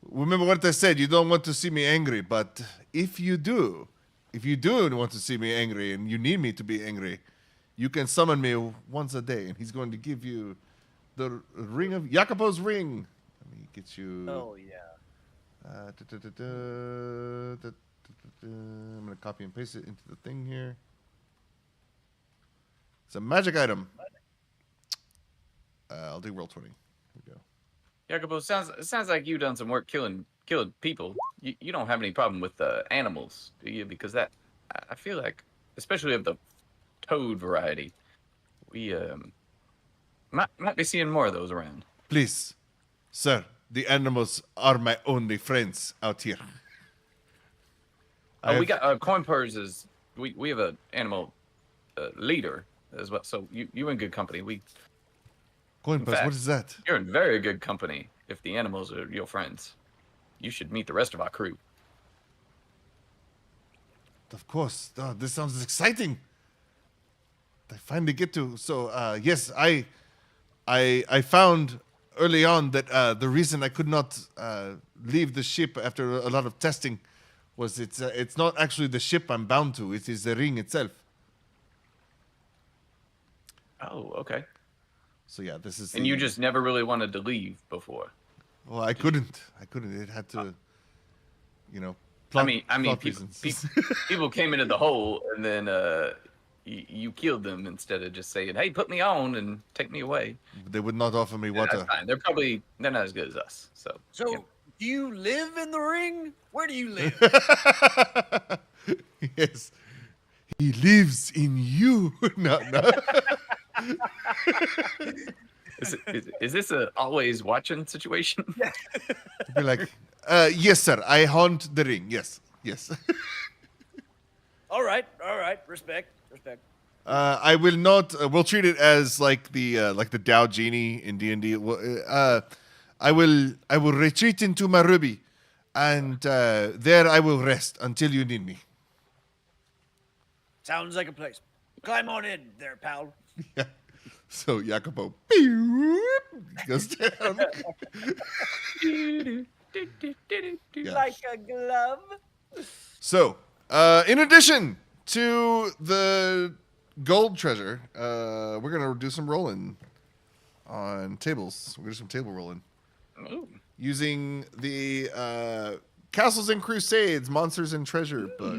[SPEAKER 1] remember what I said, you don't want to see me angry, but if you do want to see me angry and you need me to be angry, you can summon me once a day, and he's going to give you the ring of Jacopo's ring. Let me get you.
[SPEAKER 5] Oh yeah.
[SPEAKER 1] I'm going to copy and paste it into the thing here. It's a magic item. I'll do roll 20. Here we go.
[SPEAKER 2] Jacopo, sounds like you've done some work killing people. You don't have any problem with animals, do you? Because I feel like, especially of the toad variety, we might be seeing more of those around.
[SPEAKER 1] Please, sir, the animals are my only friends out here.
[SPEAKER 2] We got coin purses. We have an animal leader as well. So you in good company.
[SPEAKER 1] Coin purse,
[SPEAKER 2] fact,
[SPEAKER 1] what is that?
[SPEAKER 2] You're in very good company if the animals are your friends. You should meet the rest of our crew.
[SPEAKER 1] Of course. Oh, this sounds exciting. I finally get to. So, yes, I found early on that the reason I could not leave the ship after a lot of testing was it's not actually the ship I'm bound to. It is the ring itself.
[SPEAKER 2] Oh, okay.
[SPEAKER 1] So yeah, this is.
[SPEAKER 2] And you just never really wanted to leave before.
[SPEAKER 1] Well, I couldn't. It had to,
[SPEAKER 2] I mean,
[SPEAKER 1] plot
[SPEAKER 2] people came into the hole, and then you killed them instead of just saying, "Hey, put me on and take me away."
[SPEAKER 1] They would not offer me
[SPEAKER 2] Yeah,
[SPEAKER 1] water.
[SPEAKER 2] that's fine. They're not as good as us. So
[SPEAKER 3] So, do you live in the ring? Where do you live?
[SPEAKER 1] Yes, he lives in you. No.
[SPEAKER 2] Is this a always watching situation?
[SPEAKER 1] Be like, yes, sir. I haunt the ring. Yes.
[SPEAKER 3] All right. Respect.
[SPEAKER 1] I will not. We'll treat it as like the Dow Genie in D&D. I will retreat into my ruby, and there I will rest until you need me.
[SPEAKER 3] Sounds like a place. Climb on in there, pal.
[SPEAKER 1] Yeah. So Jacopo goes down. Yeah.
[SPEAKER 3] Like a glove.
[SPEAKER 1] So, in addition to the gold treasure, we're gonna do some rolling on tables. We're gonna do some table rolling.
[SPEAKER 2] Ooh.
[SPEAKER 1] Using the Castles and Crusades Monsters and Treasure book.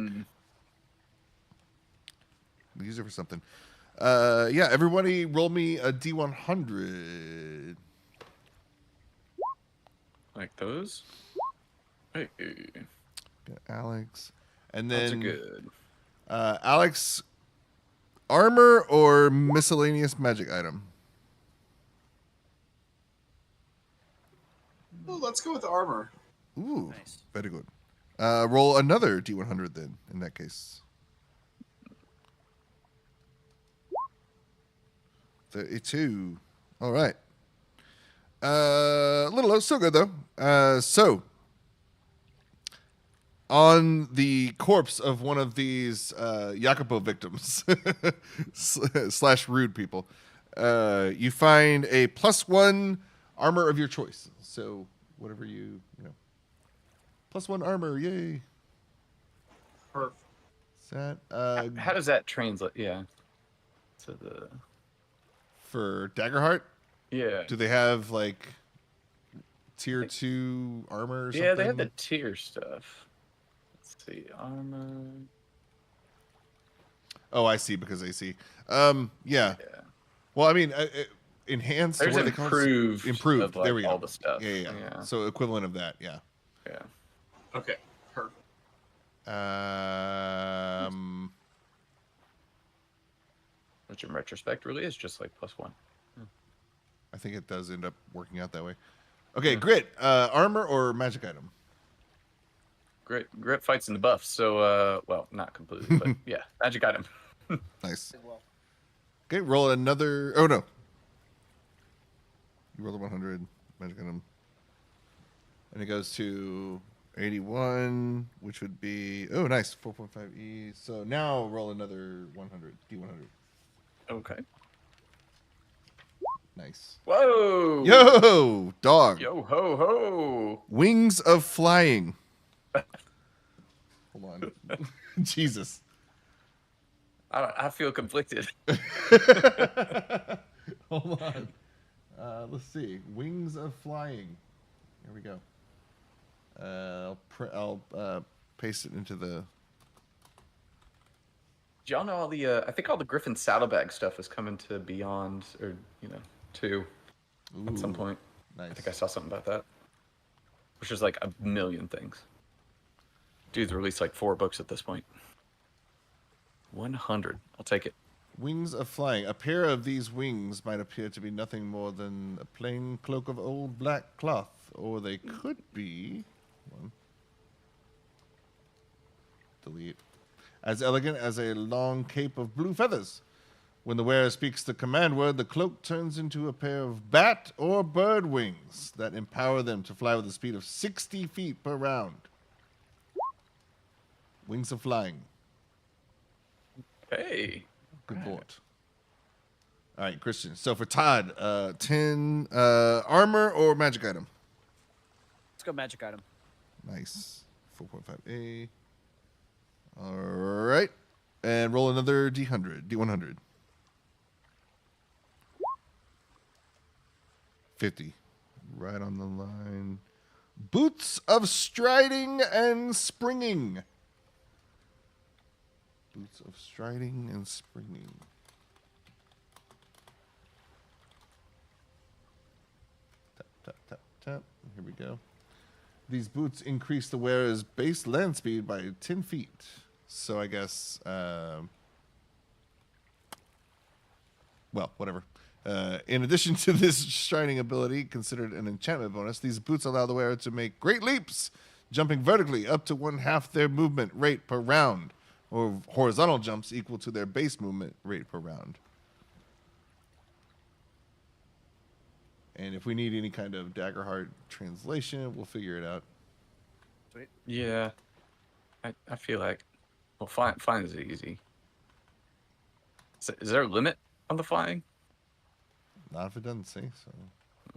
[SPEAKER 1] We use it for something. Yeah, everybody roll me a D100.
[SPEAKER 2] Like those? Hey.
[SPEAKER 1] Got Alex. And
[SPEAKER 2] That's
[SPEAKER 1] then
[SPEAKER 2] good.
[SPEAKER 1] Alex, armor or miscellaneous magic item?
[SPEAKER 4] Oh, let's go with armor.
[SPEAKER 1] Ooh,
[SPEAKER 5] Nice.
[SPEAKER 1] very good. Roll another D100 then, in that case. 32. All right. A little low, still good though. So, on the corpse of one of these Jacopo victims / rude people, you find a +1 armor of your choice. So whatever you know. +1 armor, yay.
[SPEAKER 4] Perfect.
[SPEAKER 1] Is that
[SPEAKER 2] How does that translate? Yeah. To the.
[SPEAKER 1] for Daggerheart?
[SPEAKER 2] Yeah.
[SPEAKER 1] Do they have like tier 2 armor or something?
[SPEAKER 2] Yeah, they have the tier stuff. Let's see, armor.
[SPEAKER 1] Oh, I see, because I see. Yeah.
[SPEAKER 2] Yeah.
[SPEAKER 1] Well, I mean, enhanced.
[SPEAKER 2] There's
[SPEAKER 1] what do they call it?
[SPEAKER 2] improved.
[SPEAKER 1] Improved.
[SPEAKER 2] Of, like,
[SPEAKER 1] there we go.
[SPEAKER 2] all the stuff.
[SPEAKER 1] Yeah. So equivalent of that. Yeah.
[SPEAKER 2] Yeah.
[SPEAKER 4] Okay, perfect.
[SPEAKER 2] which in retrospect really is just like +1.
[SPEAKER 1] I think it does end up working out that way. Okay, Grit. Armor or magic item?
[SPEAKER 2] Grit fights in the buff, so well, not completely, but yeah, magic item.
[SPEAKER 1] Nice.
[SPEAKER 5] As well.
[SPEAKER 1] Okay, roll another. Oh no. You roll the 100 magic item, and it goes to 81, which would be nice 4.5 E. So now roll another 100 D100.
[SPEAKER 2] Okay.
[SPEAKER 1] Nice.
[SPEAKER 2] Whoa!
[SPEAKER 1] Yo, dog.
[SPEAKER 2] Yo ho ho!
[SPEAKER 1] Wings of flying. Hold on. Jesus.
[SPEAKER 2] I feel conflicted.
[SPEAKER 1] Hold on. Let's see. Wings of flying. Here we go. I'll paste it into the.
[SPEAKER 2] Do y'all know all the? I think all the Griffin saddlebag stuff is coming to Beyond, or 2 at some
[SPEAKER 1] Ooh,
[SPEAKER 2] point.
[SPEAKER 1] Nice.
[SPEAKER 2] I think I saw something about that. Which is like a million things. Dude's released like 4 books at this point. 100. I'll take it.
[SPEAKER 1] Wings of flying. A pair of these wings might appear to be nothing more than a plain cloak of old black cloth, or they could be. Delete. As elegant as a long cape of blue feathers. When the wearer speaks the command word, the cloak turns into a pair of bat or bird wings that empower them to fly with a speed of 60 feet per round. Wings of flying.
[SPEAKER 2] Hey.
[SPEAKER 1] Good thought. All right, Christian. So for Todd, 10 armor or magic item?
[SPEAKER 5] Let's go magic item.
[SPEAKER 1] Nice. 4.5A. All right. And roll another D100. 50. Right on the line. Boots of striding and springing. Boots of striding and springing. Tap, tap, tap, tap. Here we go. These boots increase the wearer's base land speed by 10 feet. So I guess, well, whatever. In addition to this striding ability, considered an enchantment bonus, these boots allow the wearer to make great leaps, jumping vertically up to 1/2 their movement rate per round, or horizontal jumps equal to their base movement rate per round. And if we need any kind of Daggerheart translation, we'll figure it out.
[SPEAKER 5] Sweet.
[SPEAKER 2] Yeah. I feel like, well, flying is easy. Is there a limit on the flying?
[SPEAKER 1] Not if it doesn't say so.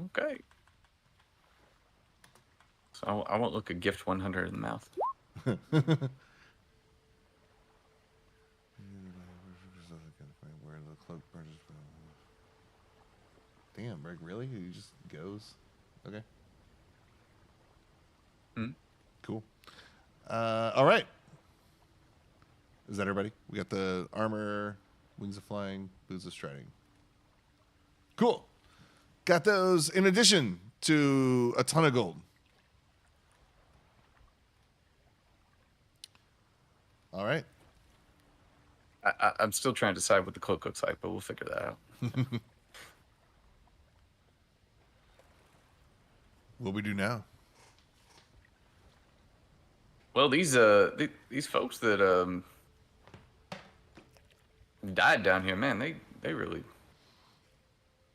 [SPEAKER 2] Okay. So I won't look a gift 100 in the mouth.
[SPEAKER 1] Damn, Rick, really? He just goes? Okay. Cool. All right. Is that everybody? We got the armor, wings of flying, boots of striding. Cool. Got those in addition to a ton of gold. All right.
[SPEAKER 2] I'm still trying to decide what the cloak looks like, but we'll figure that out.
[SPEAKER 1] What we do now?
[SPEAKER 2] Well, these folks that died down here, man, they really,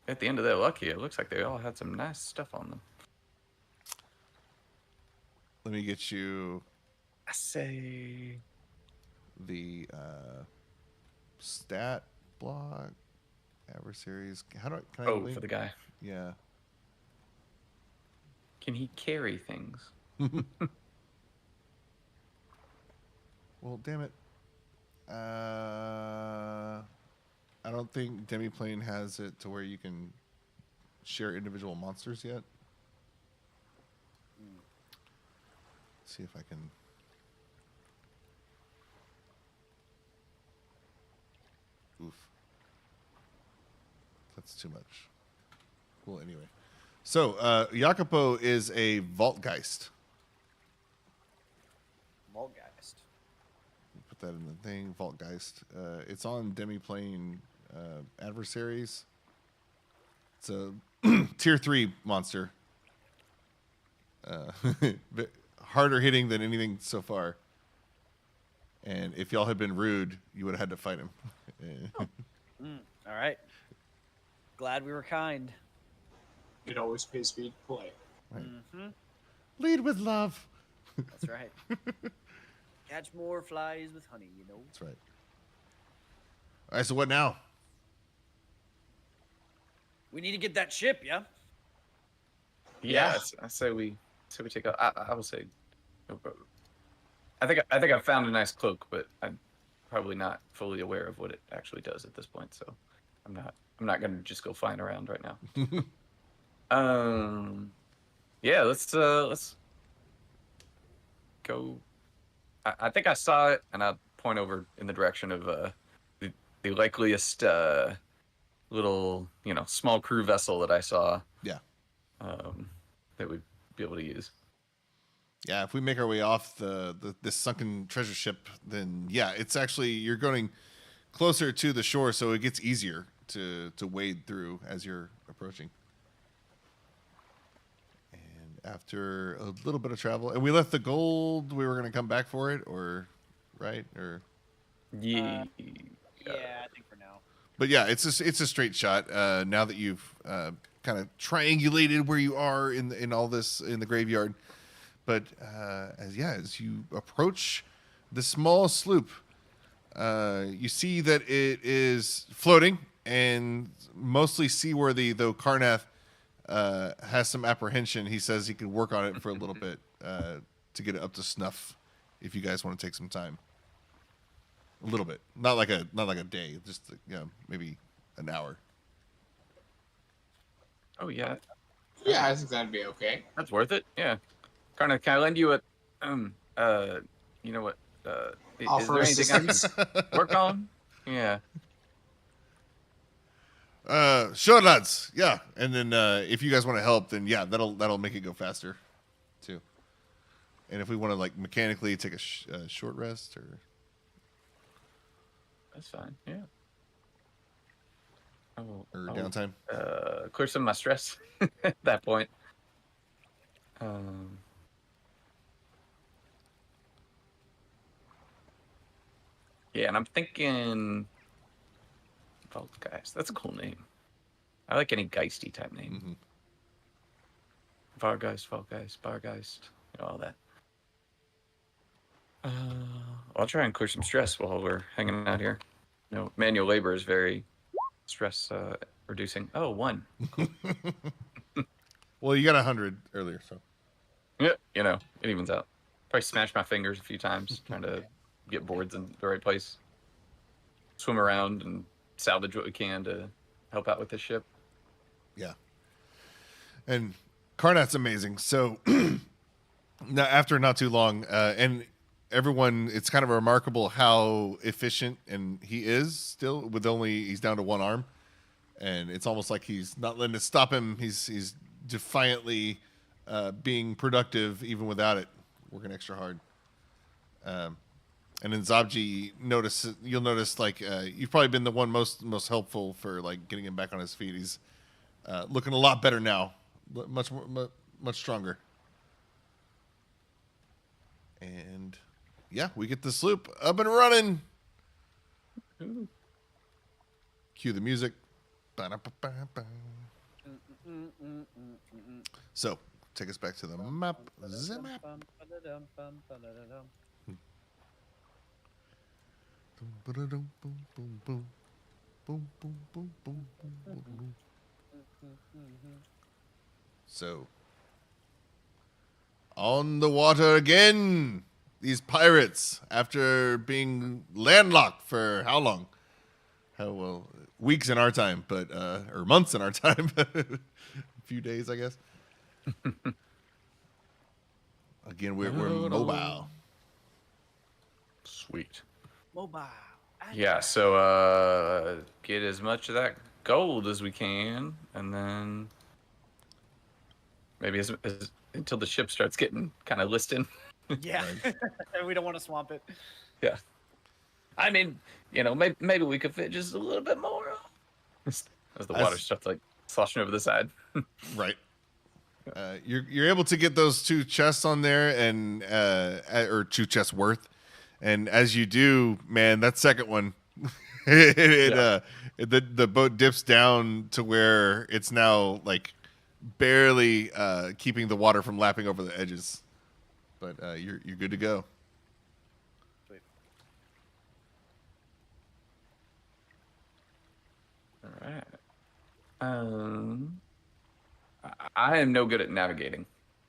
[SPEAKER 2] at the end of their luck here, it looks like they all had some nice stuff on them.
[SPEAKER 1] Let me get you
[SPEAKER 2] I say
[SPEAKER 1] the stat block adversaries. How do I? Can I link?
[SPEAKER 2] for the guy.
[SPEAKER 1] Yeah.
[SPEAKER 2] Can he carry things?
[SPEAKER 1] Well, damn it. I don't think Demiplane has it to where you can share individual monsters yet. See if I can. Oof. That's too much. Well, anyway. So, Jacopo is a Vaultgeist.
[SPEAKER 5] Volgeist.
[SPEAKER 1] Put that in the thing. Vaultgeist. It's on Demiplane adversaries. It's a tier 3 monster. But harder hitting than anything so far. And if y'all had been rude, you would have had to fight him.
[SPEAKER 5] All right. Glad we were kind.
[SPEAKER 4] It always pays me to play.
[SPEAKER 1] Right.
[SPEAKER 5] Mm-hmm.
[SPEAKER 1] Lead with love.
[SPEAKER 5] That's right. Catch more flies with honey, you know.
[SPEAKER 1] That's right. All right, so what now?
[SPEAKER 3] We need to get that ship, yeah?
[SPEAKER 2] Yeah, I say we take a. I would say. I think I found a nice cloak, but I'm probably not fully aware of what it actually does at this point. So I'm not gonna just go flying around right now. Yeah, let's go. I think I saw it, and I'll point over in the direction of the likeliest little small crew vessel that I saw.
[SPEAKER 1] Yeah.
[SPEAKER 2] That we'd be able to use.
[SPEAKER 1] Yeah, if we make our way off this sunken treasure ship, then yeah, it's actually you're going closer to the shore, so it gets easier to wade through as you're approaching. And after a little bit of travel, and we left the gold, we were going to come back for it, or right, or
[SPEAKER 2] Yeah.
[SPEAKER 5] Yeah, I think for now.
[SPEAKER 1] but yeah, it's a straight shot. Now that you've kind of triangulated where you are in all this in the graveyard. But as you approach the small sloop, you see that it is floating and mostly seaworthy, though Karnath has some apprehension. He says he could work on it for a little bit to get it up to snuff if you guys want to take some time. A little bit. Not like a day, just maybe an hour.
[SPEAKER 2] Oh yeah,
[SPEAKER 4] Yeah, I think that'd be okay.
[SPEAKER 2] that's worth it. Yeah. Karnath, can I lend you a you know what? Is
[SPEAKER 4] Offer
[SPEAKER 2] there anything
[SPEAKER 4] assistance.
[SPEAKER 2] I can work on? Yeah.
[SPEAKER 1] Sure, lads. Yeah, and then if you guys want to help, then yeah, that'll make it go faster, too. And if we want to like mechanically take a short rest or
[SPEAKER 2] That's fine. Yeah. Oh,
[SPEAKER 1] downtime.
[SPEAKER 2] Clear some of my stress at that point. Yeah, and I'm thinking Voltgeist. That's a cool name. I like any geisty type name. Vargeist, Voltgeist, Bargeist, all that. I'll try and clear some stress while we're hanging out here. Manual labor is very stress reducing. Oh, 1.
[SPEAKER 1] Well, you got 100 earlier, so
[SPEAKER 2] Yeah, it evens out. Probably smashed my fingers a few times trying to get boards in the right place. Swim around and salvage what we can to help out with this ship.
[SPEAKER 1] yeah. And Karnath's amazing. So now, after not too long, and everyone, it's kind of remarkable how efficient and he is still with he's down to one arm, and it's almost like he's not letting it stop him. He's defiantly being productive even without it, working extra hard. And then Zabji, you'll notice like you've probably been the one most helpful for like getting him back on his feet. He's looking a lot better now, much stronger. And yeah, we get the sloop up and running.
[SPEAKER 2] Ooh.
[SPEAKER 1] Cue the music. So, take us back to the map. The map. So, on the water again. These pirates, after being landlocked for how long? Weeks in our time, but or months in our time. A few days, I guess. Again, we're mobile.
[SPEAKER 2] Sweet.
[SPEAKER 5] Mobile.
[SPEAKER 2] Yeah, so get as much of that gold as we can, and then maybe as until the ship starts getting kind of listing.
[SPEAKER 5] Yeah. We don't want to swamp it.
[SPEAKER 2] Yeah. I mean, maybe we could fit just a little bit more As the water starts like sloshing over the side.
[SPEAKER 1] Right. You're able to get those 2 chests on there, and or 2 chests worth, and as you do, man, that second one, the boat dips down to where it's now like barely keeping the water from lapping over the edges, but you're good to go.
[SPEAKER 5] Sweet.
[SPEAKER 2] All right. I am no good at navigating.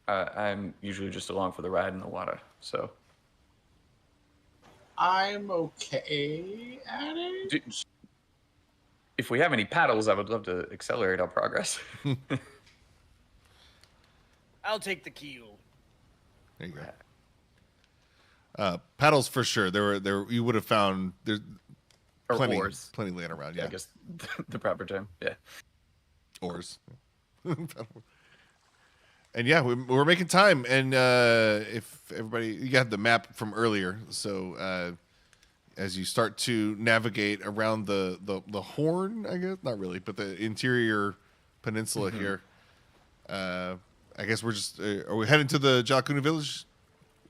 [SPEAKER 2] I'm usually just along for the ride in the water. So,
[SPEAKER 4] I'm okay at it.
[SPEAKER 2] if we have any paddles, I would love to accelerate our progress.
[SPEAKER 3] I'll take the keel.
[SPEAKER 1] There you go. Paddles for sure. There you would have found there's
[SPEAKER 2] Or
[SPEAKER 1] plenty
[SPEAKER 2] oars.
[SPEAKER 1] laying around. Yeah,
[SPEAKER 2] I guess the proper term. Yeah.
[SPEAKER 1] oars. And yeah, we're making time. And if everybody, you have the map from earlier, so as you start to navigate around the horn, I guess not really, but the interior peninsula here. I guess we're just are we heading to the Jalakunu village?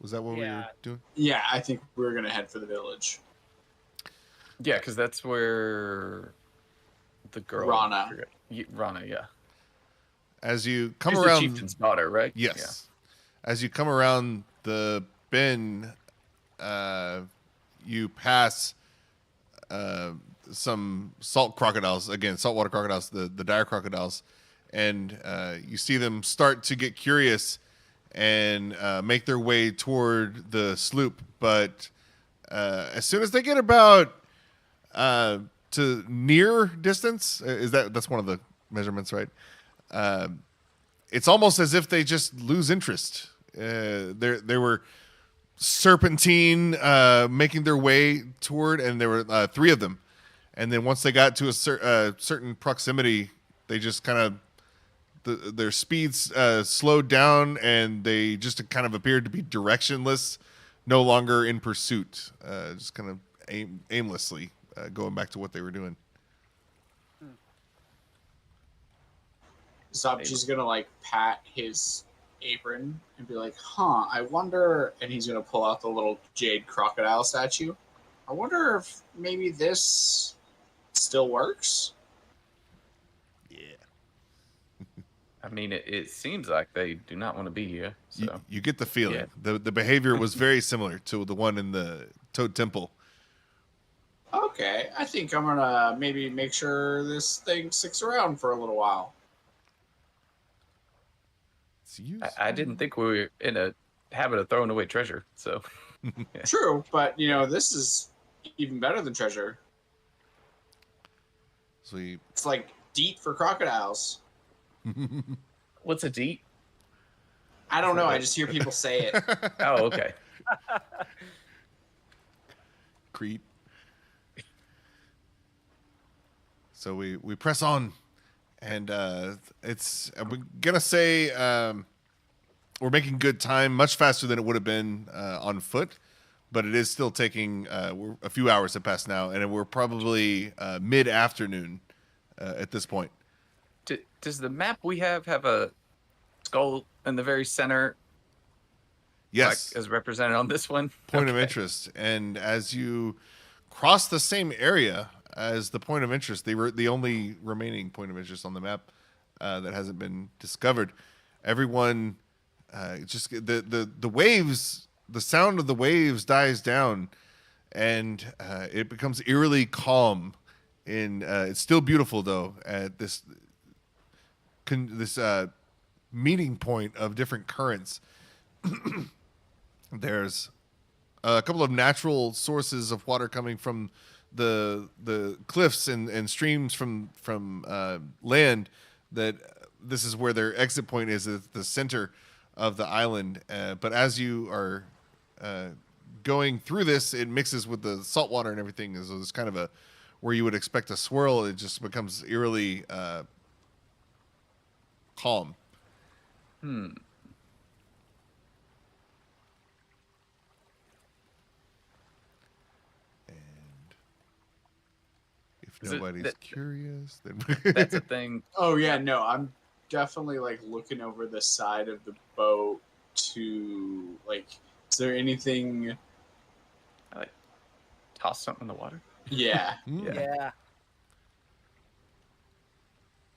[SPEAKER 1] Was that what we were doing?
[SPEAKER 4] Yeah, I think we're gonna head for the village.
[SPEAKER 2] Yeah, because that's where the girl
[SPEAKER 4] Rana.
[SPEAKER 2] Rana, yeah.
[SPEAKER 1] As you come
[SPEAKER 2] She's
[SPEAKER 1] around,
[SPEAKER 2] the chieftain's daughter, right?
[SPEAKER 1] yes. As you come around the bend, you pass some saltwater crocodiles, the dire crocodiles, and you see them start to get curious and make their way toward the sloop. But as soon as they get about to near distance, that's one of the measurements, right? It's almost as if they just lose interest. They were serpentine making their way toward, and there were 3 of them. And then once they got to a certain proximity, they just kind of their speeds slowed down, and they just kind of appeared to be directionless, no longer in pursuit, just kind of aimlessly going back to what they were doing.
[SPEAKER 4] Zabji's gonna like pat his apron and be like, I wonder, and he's gonna pull out the little jade crocodile statue. I wonder if maybe this still works.
[SPEAKER 1] Yeah.
[SPEAKER 2] I mean, it seems like they do not want to be here. So
[SPEAKER 1] You get the feeling. The behavior was very similar to the one in the Toad Temple.
[SPEAKER 4] Okay, I think I'm gonna maybe make sure this thing sticks around for a little while.
[SPEAKER 2] I didn't think we were in a habit of throwing away treasure. So
[SPEAKER 4] True, but this is even better than treasure.
[SPEAKER 1] Sweet.
[SPEAKER 4] It's like deep for crocodiles.
[SPEAKER 2] what's a deep?
[SPEAKER 4] I don't know. I just hear people say it.
[SPEAKER 2] Oh, okay.
[SPEAKER 1] Crete. So we press on, and I'm gonna say we're making good time, much faster than it would have been on foot, but it is still taking we're a few hours have passed now, and we're probably mid-afternoon at this point.
[SPEAKER 2] Does the map we have a skull in the very center?
[SPEAKER 1] Yes,
[SPEAKER 2] like, as represented on this one.
[SPEAKER 1] Point of interest, and as you cross the same area as the point of interest, they were the only remaining point of interest on the map that hasn't been discovered. Everyone, just the waves, the sound of the waves dies down, and it becomes eerily calm. It's still beautiful though at this meeting point of different currents. There's a couple of natural sources of water coming from the cliffs and streams from land. That this is where their exit point is at the center of the island. But as you are going through this, it mixes with the salt water and everything. So it's kind of where you would expect a swirl. It just becomes eerily calm.
[SPEAKER 2] Hmm.
[SPEAKER 1] If
[SPEAKER 2] Is it-
[SPEAKER 1] nobody's
[SPEAKER 2] that-
[SPEAKER 1] curious, then
[SPEAKER 2] That's a thing.
[SPEAKER 4] Oh yeah, no, I'm definitely like looking over the side of the boat to like. Is there anything?
[SPEAKER 2] Toss something in the water.
[SPEAKER 4] Yeah.
[SPEAKER 1] Mm.
[SPEAKER 5] Yeah.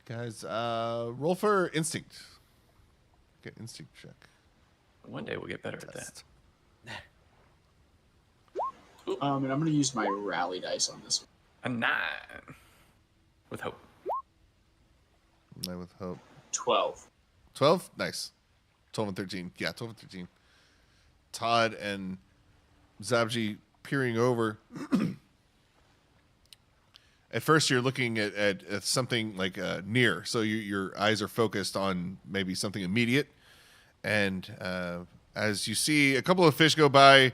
[SPEAKER 1] Guys, roll for instinct. Get instinct check.
[SPEAKER 2] One day we'll get better at that.
[SPEAKER 1] Test.
[SPEAKER 4] And I'm gonna use my rally dice on this one.
[SPEAKER 2] A 9. With hope.
[SPEAKER 1] I with hope.
[SPEAKER 4] 12.
[SPEAKER 1] 12? Nice. 12 and 13. Yeah, 12 and 13. Todd and Zabji peering over. At first, you're looking at something like near. So your eyes are focused on maybe something immediate. And as you see a couple of fish go by,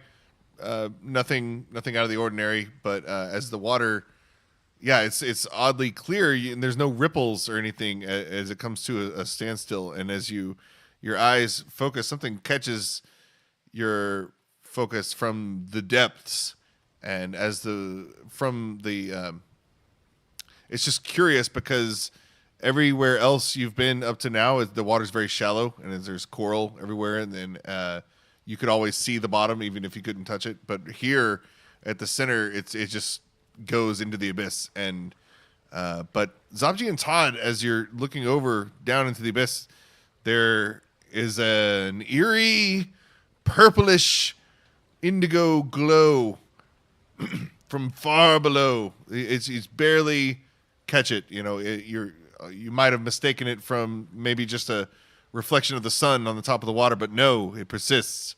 [SPEAKER 1] nothing out of the ordinary. But as the water... Yeah, it's oddly clear, and there's no ripples or anything as it comes to a standstill. And as your eyes focus, something catches your focus from the depths, and it's just curious because everywhere else you've been up to now, the water's very shallow, and there's coral everywhere, and then you could always see the bottom even if you couldn't touch it. But here at the center, it just goes into the abyss. And but Zabji and Todd, as you're looking over down into the abyss, there is an eerie purplish indigo glow from far below. It's barely catch it. You know, you might have mistaken it from maybe just a reflection of the sun on the top of the water, but no, it persists.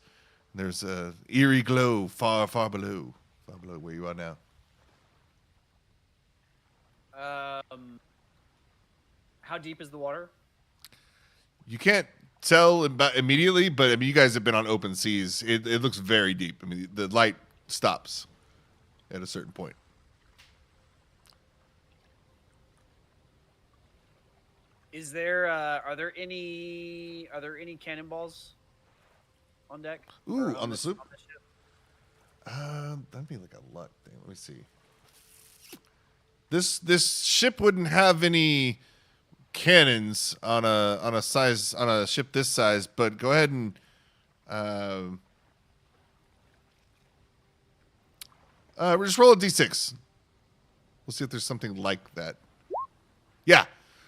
[SPEAKER 1] There's a eerie glow far below where you are now.
[SPEAKER 5] How deep is the water?
[SPEAKER 1] You can't tell immediately, but I mean, you guys have been on open seas. It looks very deep. I mean, the light stops at a certain point.
[SPEAKER 5] Is there are there any cannonballs on deck?
[SPEAKER 1] Ooh,
[SPEAKER 5] Or
[SPEAKER 1] on the sloop?
[SPEAKER 5] on the ship?
[SPEAKER 1] That'd be like a luck thing. Let me see. This ship wouldn't have any cannons on a ship this size, but go ahead and we'll just roll a d6. We'll see if there's something like that. Yeah.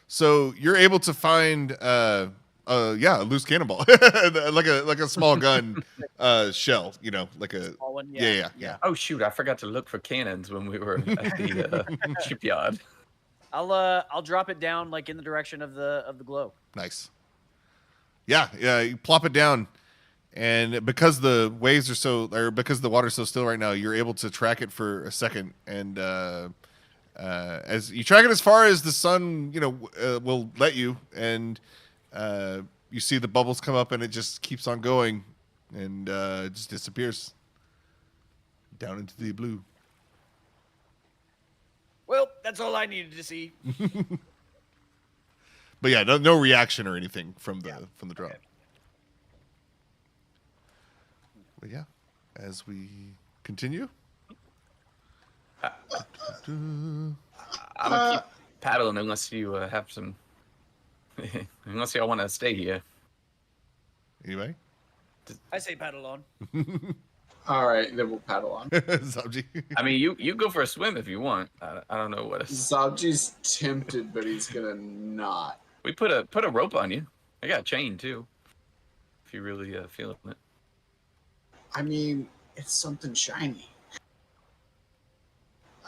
[SPEAKER 1] So you're able to find a loose cannonball. like a small gun shell, you know, like a
[SPEAKER 5] Small one?
[SPEAKER 1] yeah.
[SPEAKER 2] Oh shoot! I forgot to look for cannons when we were at the shipyard.
[SPEAKER 5] I'll drop it down like in the direction of the glow.
[SPEAKER 1] Nice. Yeah, you plop it down, and because the because the water's so still right now, you're able to track it for a second, and as you track it as far as the sun, will let you, and you see the bubbles come up, and it just keeps on going, and it just disappears down into the blue.
[SPEAKER 3] Well, that's all I needed to see.
[SPEAKER 1] But yeah, no reaction or anything from the drop.
[SPEAKER 5] Okay.
[SPEAKER 1] But yeah, as we continue.
[SPEAKER 2] I'm gonna keep paddling unless you have some. Unless y'all want to stay here.
[SPEAKER 1] Anyway,
[SPEAKER 3] I say paddle on.
[SPEAKER 4] All right, then we'll paddle on.
[SPEAKER 1] Zabji.
[SPEAKER 2] I mean, you go for a swim if you want. I don't know what.
[SPEAKER 4] Zabji's tempted, but he's gonna not.
[SPEAKER 2] We put a rope on you. I got a chain too. If you really feeling it.
[SPEAKER 4] I mean, it's something shiny.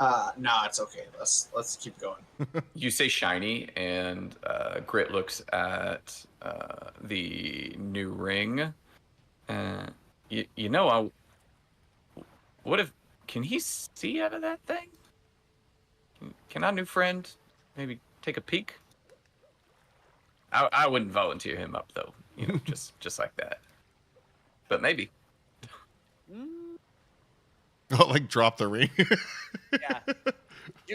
[SPEAKER 4] No, it's okay. Let's keep going.
[SPEAKER 2] You say shiny, and Grit looks at the new ring. What if? Can he see out of that thing? Can our new friend maybe take a peek? I wouldn't volunteer him up though. Just like that. But maybe.
[SPEAKER 1] Oh, like drop the ring.
[SPEAKER 5] Yeah.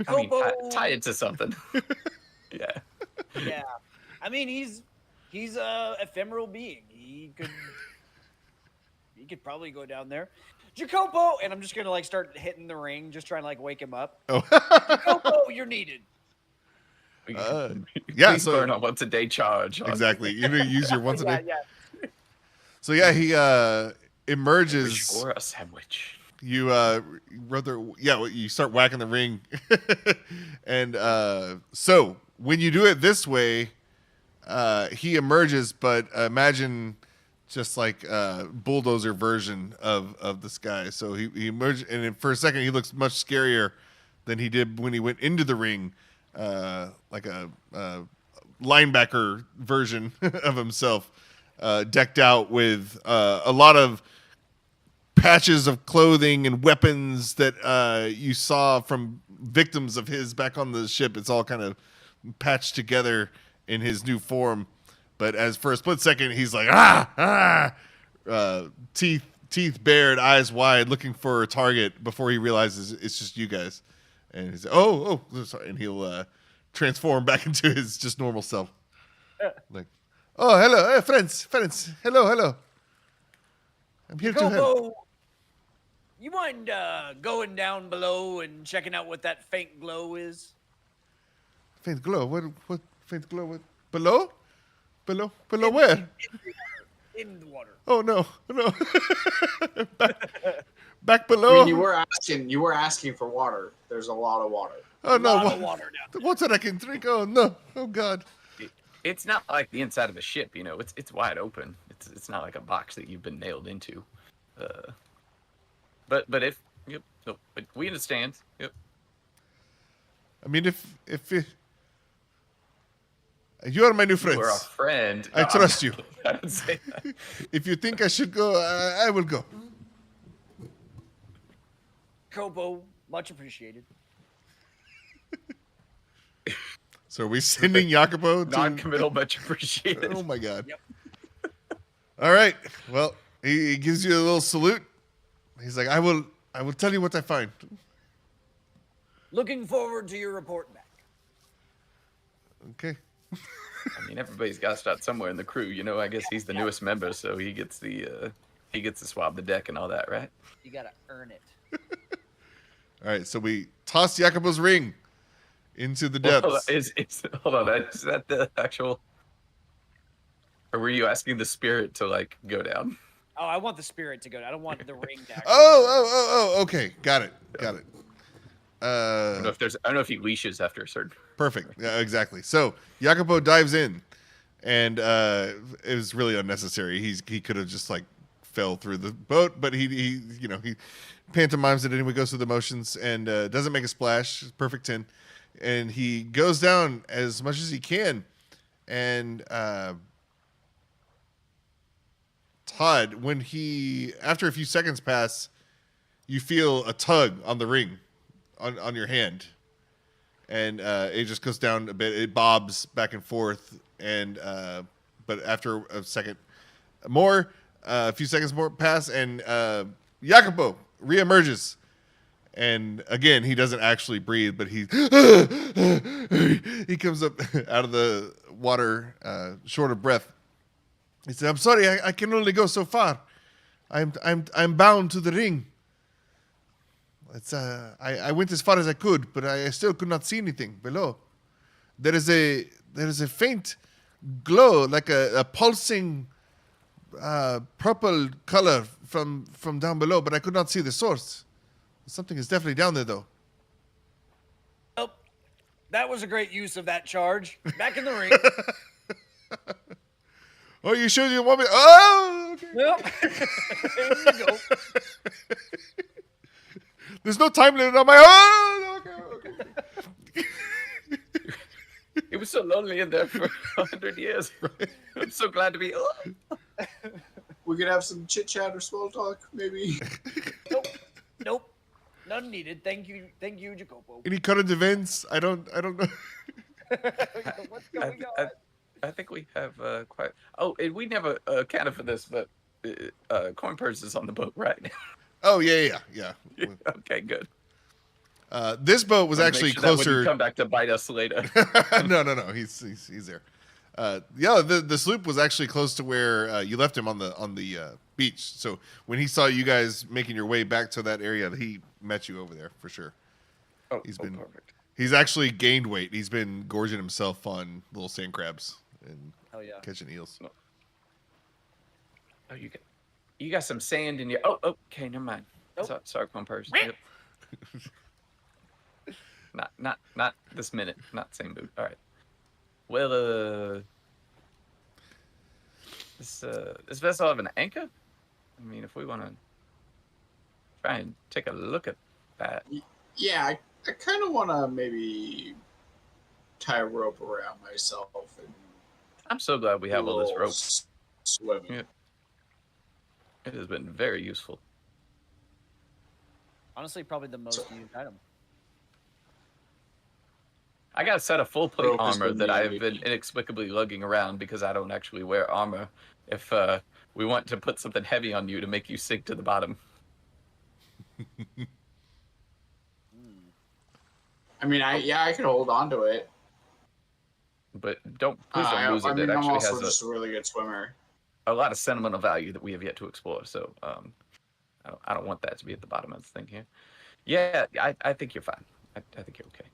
[SPEAKER 2] I mean,
[SPEAKER 3] Jacopo.
[SPEAKER 2] tie it to something. Yeah.
[SPEAKER 5] Yeah. I mean, he's a ephemeral being. He could probably go down there. Jacopo, and I'm just gonna like start hitting the ring, just trying to like wake him up.
[SPEAKER 1] Oh,
[SPEAKER 5] Jacopo, you're needed.
[SPEAKER 1] yeah.
[SPEAKER 2] Please
[SPEAKER 1] So
[SPEAKER 2] burn a once a day charge.
[SPEAKER 1] exactly, you know, use your once a day.
[SPEAKER 5] Yeah.
[SPEAKER 1] So yeah, he emerges.
[SPEAKER 2] Wish for a sandwich.
[SPEAKER 1] You you start whacking the ring, and so when you do it this way, he emerges. But imagine just like a bulldozer version of this guy. So he emerged, and for a second he looks much scarier than he did when he went into the ring, like a linebacker version of himself, decked out with a lot of patches of clothing and weapons that you saw from victims of his back on the ship. It's all kind of patched together in his new form. But as for a split second, he's like, teeth bared, eyes wide, looking for a target before he realizes it's just you guys. And he's sorry. And he'll transform back into his just normal self. Like, oh, hello, hey, friends, hello. I'm here to help.
[SPEAKER 5] Jacopo, you mind going down below and checking out what that faint glow is?
[SPEAKER 1] Faint glow? What faint glow? What? Below where?
[SPEAKER 5] In the water.
[SPEAKER 1] Oh no. back
[SPEAKER 4] I
[SPEAKER 1] below.
[SPEAKER 4] mean, you were asking for water. There's a lot of water.
[SPEAKER 1] Oh no.
[SPEAKER 5] Lot of water down
[SPEAKER 1] The water I can drink. Oh no. Oh god.
[SPEAKER 2] It's not like the inside of a ship, you know. It's wide open. It's not like a box that you've been nailed into. But if but we understand. Yep.
[SPEAKER 1] I mean, if you are my new friends,
[SPEAKER 2] We're a friend.
[SPEAKER 1] I trust you.
[SPEAKER 2] I didn't say that.
[SPEAKER 1] If you think I should go, I will go.
[SPEAKER 5] Jacopo, much appreciated.
[SPEAKER 1] So are we sending Jacopo to?
[SPEAKER 2] Non-committal, much appreciated.
[SPEAKER 1] Oh my god.
[SPEAKER 5] Yep.
[SPEAKER 1] All right. Well, he gives you a little salute. He's like, I will tell you what I find.
[SPEAKER 5] Looking forward to your report back.
[SPEAKER 1] Okay.
[SPEAKER 2] I mean, everybody's got to start somewhere in the crew, you know. I guess he's the newest member, so he gets to swab the deck and all that, right?
[SPEAKER 5] You gotta earn it.
[SPEAKER 1] All right. So we toss Jacopo's ring into the depths.
[SPEAKER 2] Hold on, is that the actual? Or were you asking the spirit to like go down?
[SPEAKER 5] Oh, I want the spirit to go. I don't want the ring to.
[SPEAKER 1] Oh. Okay. Got it.
[SPEAKER 2] I don't know if he leashes after a certain.
[SPEAKER 1] Perfect. Yeah, exactly. So Jacopo dives in, and it was really unnecessary. He could have just like fell through the boat, but he pantomimes it anyway, goes through the motions, and doesn't make a splash. Perfect 10, and he goes down as much as he can, and Todd, when after a few seconds pass, you feel a tug on the ring on your hand. And it just goes down a bit. It bobs back and forth, and but after a few seconds more pass, and Jacopo reemerges, and again he doesn't actually breathe, but he comes up out of the water, short of breath. He said, "I'm sorry, I can only go so far. I'm bound to the ring. It's I went as far as I could, but I still could not see anything below. There is a faint glow, like a pulsing purple color from down below, but I could not see the source. Something is definitely down there, though."
[SPEAKER 5] Well, that was a great use of that charge. Back in the ring.
[SPEAKER 1] Oh, you sure you want me? Oh, okay.
[SPEAKER 5] Well, there you go.
[SPEAKER 1] There's no time limit on my. Oh, okay.
[SPEAKER 2] It was so lonely in there for 100 years. Right. I'm so glad to be.
[SPEAKER 4] We could have some chit chat or small talk, maybe.
[SPEAKER 5] Nope. None needed. Thank you, Jacopo.
[SPEAKER 1] Any current events? I don't know.
[SPEAKER 5] What's going on?
[SPEAKER 2] I think we have quite. Oh, and we never accounted for this, but coin purse is on the boat, right?
[SPEAKER 1] Oh yeah.
[SPEAKER 2] Okay, good.
[SPEAKER 1] This boat was actually
[SPEAKER 2] make sure that
[SPEAKER 1] closer.
[SPEAKER 2] wouldn't come back to bite us later.
[SPEAKER 1] No. He's there. Yeah, the sloop was actually close to where you left him on the beach. So when he saw you guys making your way back to that area, he met you over there for sure.
[SPEAKER 2] Oh, perfect.
[SPEAKER 1] He's actually gained weight. He's been gorging himself on little sand crabs and
[SPEAKER 5] Oh yeah.
[SPEAKER 1] catching eels.
[SPEAKER 2] Oh, you got some sand in your. Oh, okay, never mind.
[SPEAKER 5] Nope.
[SPEAKER 2] Sorry, one person. Yep. Not this minute. Not same boot. All right. Well, this vessel have an anchor? I mean, if we want to try and take a look at that.
[SPEAKER 4] Yeah, I kind of want to maybe tie a rope around myself and
[SPEAKER 2] I'm so glad we have all this rope.
[SPEAKER 4] Swimming.
[SPEAKER 2] Yeah. It has been very useful.
[SPEAKER 5] Honestly, probably the most used item.
[SPEAKER 2] I got a set of full plate
[SPEAKER 4] Rope has
[SPEAKER 2] armor
[SPEAKER 4] been
[SPEAKER 2] that
[SPEAKER 4] the
[SPEAKER 2] I've been
[SPEAKER 4] MVP.
[SPEAKER 2] inexplicably lugging around because I don't actually wear armor. If we want to put something heavy on you to make you sink to the bottom.
[SPEAKER 4] I mean, I could hold on to it.
[SPEAKER 2] But please don't lose it.
[SPEAKER 4] I mean,
[SPEAKER 2] It
[SPEAKER 4] I'm
[SPEAKER 2] actually
[SPEAKER 4] also
[SPEAKER 2] has
[SPEAKER 4] just a really good swimmer.
[SPEAKER 2] a lot of sentimental value that we have yet to explore. So I don't want that to be at the bottom of the thing here. Yeah, I think you're fine. I think you're okay.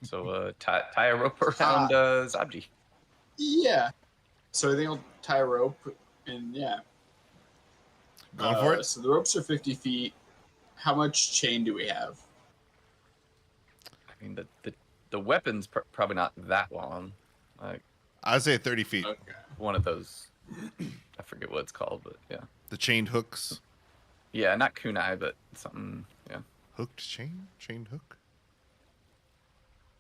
[SPEAKER 2] So tie a rope around Zabji.
[SPEAKER 4] Yeah. So I think I'll tie a rope and yeah.
[SPEAKER 1] Going for it?
[SPEAKER 4] So the ropes are 50 feet. How much chain do we have?
[SPEAKER 2] I mean, the weapon's probably not that long. Like
[SPEAKER 1] I'd say 30 feet.
[SPEAKER 4] Okay.
[SPEAKER 2] one of those, I forget what it's called, but yeah.
[SPEAKER 1] The chained hooks.
[SPEAKER 2] Yeah, not kunai, but something, yeah.
[SPEAKER 1] Hooked chain? Chained hook?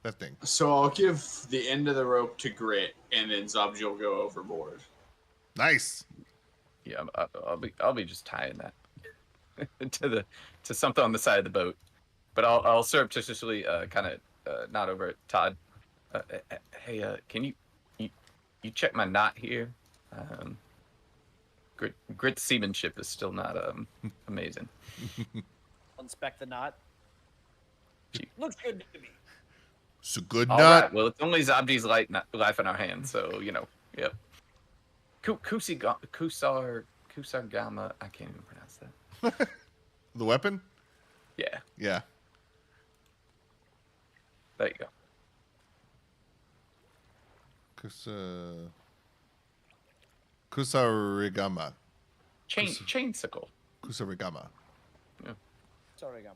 [SPEAKER 1] That thing.
[SPEAKER 4] So I'll give the end of the rope to Grit, and then Zabji will go overboard.
[SPEAKER 1] Nice.
[SPEAKER 2] Yeah, I'll be just tying that to something on the side of the boat, but I'll surreptitiously kind of nod over at Todd. Hey, can you check my knot here? Grit's seamanship is still not amazing.
[SPEAKER 5] Inspect the knot. Looks good to me.
[SPEAKER 1] It's a good
[SPEAKER 2] All
[SPEAKER 1] knot.
[SPEAKER 2] right, well, it's only Zabdi's life in our hands, so you know. Yep. Kusargama. I can't even pronounce that.
[SPEAKER 1] The weapon?
[SPEAKER 2] Yeah,
[SPEAKER 1] Yeah.
[SPEAKER 2] there you go.
[SPEAKER 1] Kusarigama.
[SPEAKER 2] Chainsicle.
[SPEAKER 1] Kusarigama.
[SPEAKER 5] Sorry, Gamma.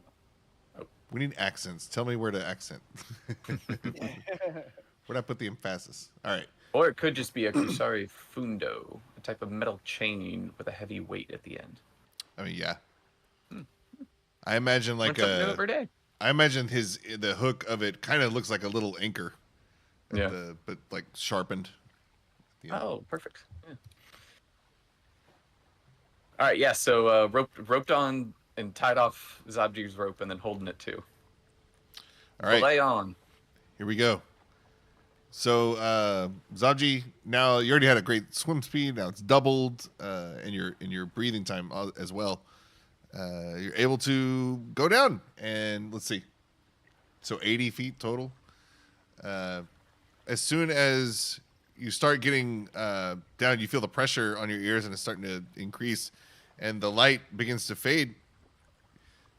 [SPEAKER 1] We need accents. Tell me where to accent. Where'd I put the emphasis? All right.
[SPEAKER 2] Or it could just be a kusari fundo, a type of metal chain with a heavy weight at the end.
[SPEAKER 1] I mean, yeah. I imagine like
[SPEAKER 2] Learn something new every day.
[SPEAKER 1] I imagine the hook of it kind of looks like a little anchor.
[SPEAKER 2] Yeah.
[SPEAKER 1] But like sharpened. Yeah.
[SPEAKER 2] Oh, perfect. Yeah. All right, yeah. So roped on and tied off Zabji's rope, and then holding it too.
[SPEAKER 1] All right.
[SPEAKER 2] Belay on.
[SPEAKER 1] Here we go. So Zabji, now you already had a great swim speed. Now it's doubled, in your breathing time as well. You're able to go down, and let's see. So 80 feet total. As soon as you start getting down, you feel the pressure on your ears, and it's starting to increase, and the light begins to fade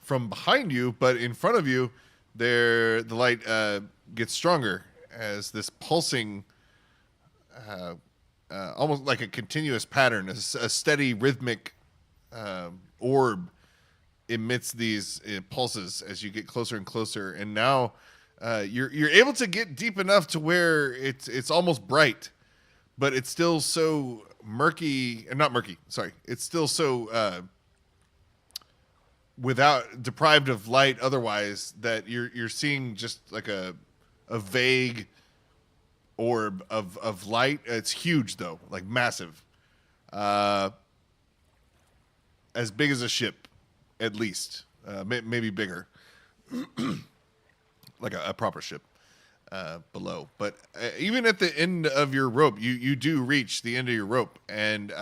[SPEAKER 1] from behind you, but in front of you, the light gets stronger as this pulsing, almost like a continuous pattern, a steady rhythmic orb emits these pulses as you get closer and closer, and now you're able to get deep enough to where it's almost bright, but it's still so murky. Not murky. Sorry, it's still so deprived of light otherwise that you're seeing just like a vague orb of light. It's huge though, like massive, as big as a ship, at least, maybe bigger, like a proper ship below. But even at the end of your rope, you do reach the end of your rope, and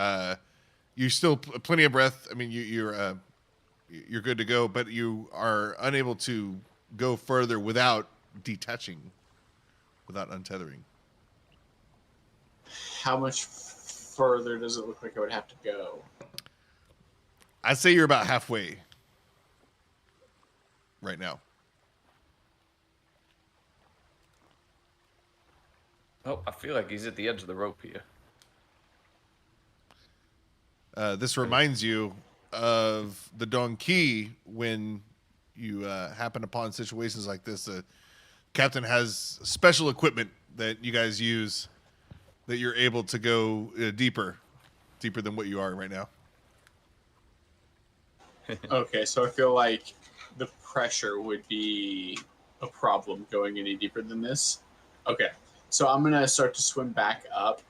[SPEAKER 1] you still plenty of breath. I mean, you're good to go, but you are unable to go further without detaching. without untethering.
[SPEAKER 4] How much further does it look like I would have to go?
[SPEAKER 1] I'd say you're about halfway right now.
[SPEAKER 2] Oh, I feel like he's at the edge of the rope here.
[SPEAKER 1] This reminds you of the donkey when you happen upon situations like this. The captain has special equipment that you guys use that you're able to go deeper than what you are right now.
[SPEAKER 4] Okay, so I feel like the pressure would be a problem going any deeper than this. Okay, so I'm gonna start to swim back up,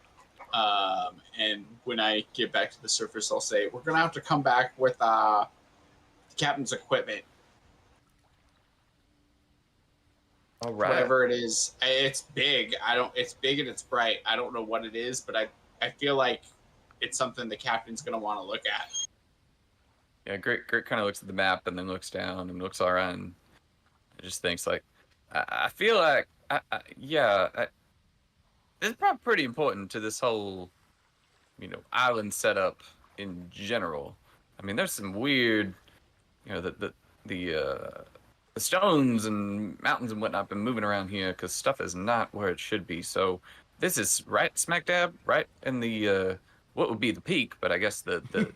[SPEAKER 4] and when I get back to the surface, I'll say we're gonna have to come back with the captain's equipment.
[SPEAKER 2] All right.
[SPEAKER 4] Whatever it is, it's big. It's big and it's bright. I don't know what it is, but I feel like it's something the captain's gonna want to look at.
[SPEAKER 2] Yeah, Grit kind of looks at the map and then looks down and looks around and just thinks like, I feel like, this is probably pretty important to this whole, island setup in general. I mean, there's some weird, the stones and mountains and whatnot been moving around here because stuff is not where it should be. So this is right smack dab, right in the what would be the peak, but I guess the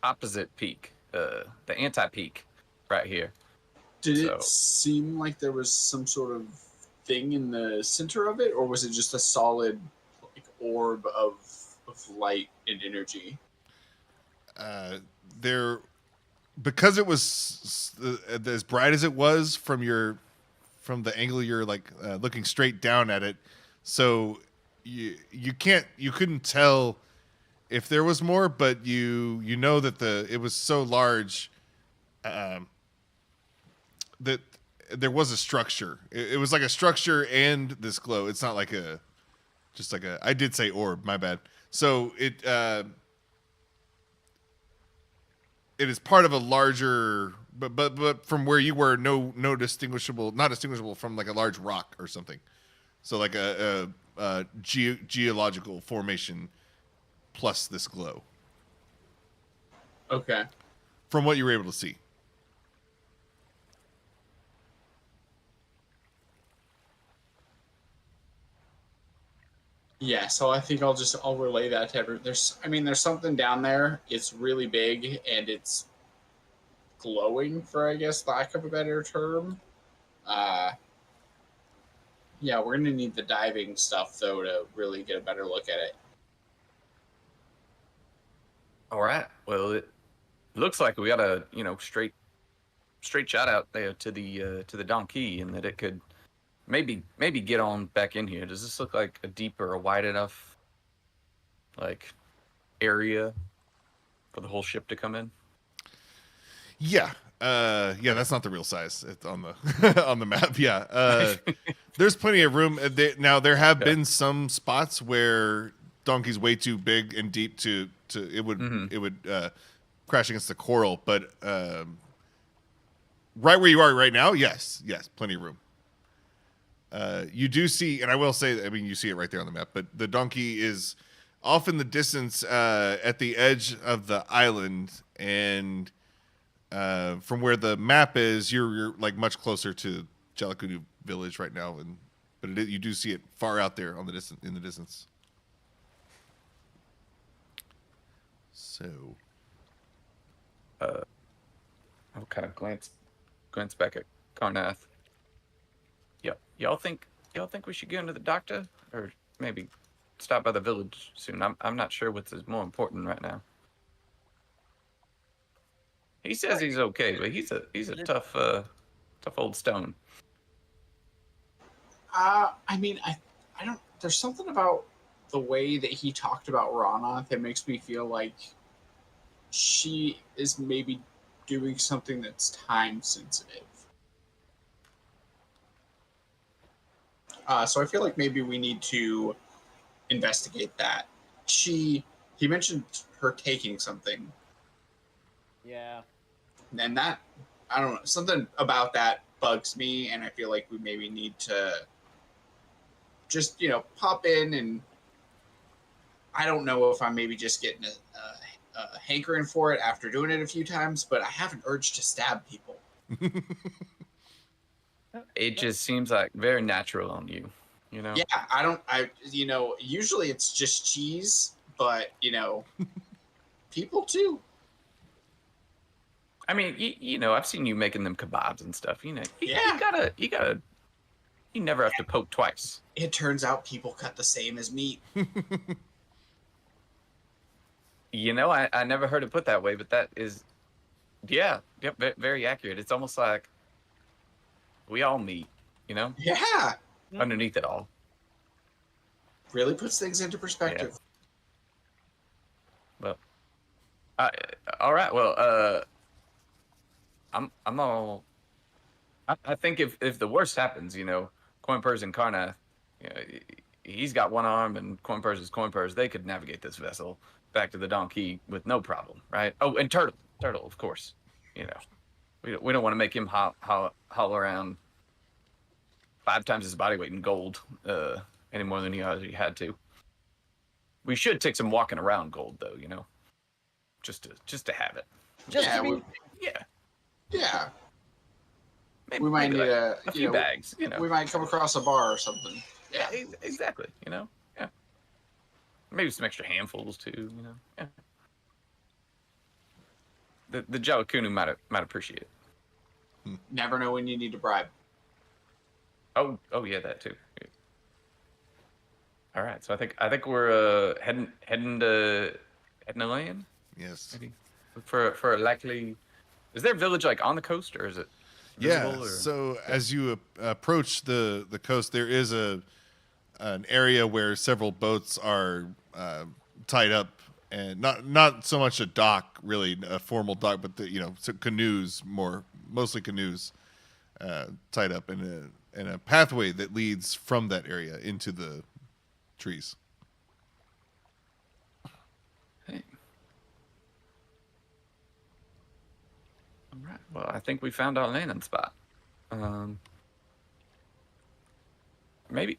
[SPEAKER 2] opposite peak, the anti-peak right here.
[SPEAKER 4] Did it seem like there was some sort of thing in the center of it, or was it just a solid orb of light and energy?
[SPEAKER 1] Because it was as bright as it was from the angle you're looking straight down at it, so you couldn't tell if there was more, but you know that it was so large that there was a structure. It was like a structure and this glow. It's not like I did say orb, my bad. So it is part of a larger, but from where you were, not distinguishable from like a large rock or something. So like a geological formation plus this glow.
[SPEAKER 4] Okay.
[SPEAKER 1] From what you were able to see.
[SPEAKER 4] Yeah, so I think I'll relay that to everyone. There's something down there. It's really big and it's glowing, for I guess lack of a better term. Yeah, we're gonna need the diving stuff though to really get a better look at it.
[SPEAKER 2] All right. Well, it looks like we got a straight shot out there to the donkey, and that it could maybe get on back in here. Does this look like a deep or a wide enough area for the whole ship to come in?
[SPEAKER 1] Yeah. That's not the real size. It's on the on the map. Yeah. There's plenty of room. Now there have been some spots where donkey's way too big and deep to it would crash against the coral, but right where you are right now, yes, plenty of room. You do see, and I will say, you see it right there on the map, but the donkey is off in the distance at the edge of the island, and from where the map is, you're like much closer to Jalakunu village right now, but you do see it far out there in the distance. So,
[SPEAKER 2] I'll kind of glance back at Karnath. Y'all think we should go into the doctor, or maybe stop by the village soon? I'm not sure what's more important right now. He says he's okay, but he's a tough old stone.
[SPEAKER 4] I don't. There's something about the way that he talked about Rana that makes me feel like she is maybe doing something that's time sensitive. So I feel like maybe we need to investigate that. He mentioned her taking something.
[SPEAKER 5] Yeah.
[SPEAKER 4] And that, I don't know, something about that bugs me, and I feel like we maybe need to just pop in, and I don't know if I'm maybe just getting a hankering for it after doing it a few times, but I have an urge to stab people.
[SPEAKER 2] It just seems like very natural on you,
[SPEAKER 4] Yeah, usually it's just cheese, but people too.
[SPEAKER 2] I mean, I've seen you making them kebabs and stuff. You
[SPEAKER 4] Yeah.
[SPEAKER 2] You never have to poke twice.
[SPEAKER 4] It turns out people cut the same as meat.
[SPEAKER 2] I never heard it put that way, but that is, yeah, very accurate. It's almost like we all meet,
[SPEAKER 4] Yeah.
[SPEAKER 2] underneath it all.
[SPEAKER 4] Really puts things into perspective.
[SPEAKER 2] Yeah. Well, all right. Well, I'm all. I think if the worst happens, Coinpers and Karnath, he's got one arm and Coinpers is Coinpers. They could navigate this vessel back to the donkey with no problem, right? Oh, and Turtle, of course. We don't want to make him haul around 5 times his body weight in gold any more than he already had to. We should take some walking around gold, though. Just to have it.
[SPEAKER 4] Yeah.
[SPEAKER 2] Maybe,
[SPEAKER 4] We might need
[SPEAKER 2] a few bags.
[SPEAKER 4] We might come across a bar or something.
[SPEAKER 2] Yeah, exactly. Yeah. Maybe some extra handfuls too. Yeah. The Jalakunu might appreciate it.
[SPEAKER 4] Never know when you need to bribe.
[SPEAKER 2] Oh yeah, that too. Yeah. All right, so I think we're heading to land.
[SPEAKER 1] Yes.
[SPEAKER 2] Maybe for a likely. Is there a village like on the coast, or is it?
[SPEAKER 1] Yeah. So as you approach the coast, there is an area where several boats are tied up, and not so much a dock, really a formal dock, but so canoes, mostly canoes, tied up in a pathway that leads from that area into the trees.
[SPEAKER 2] Hey. All right. Well, I think we found our landing spot. Maybe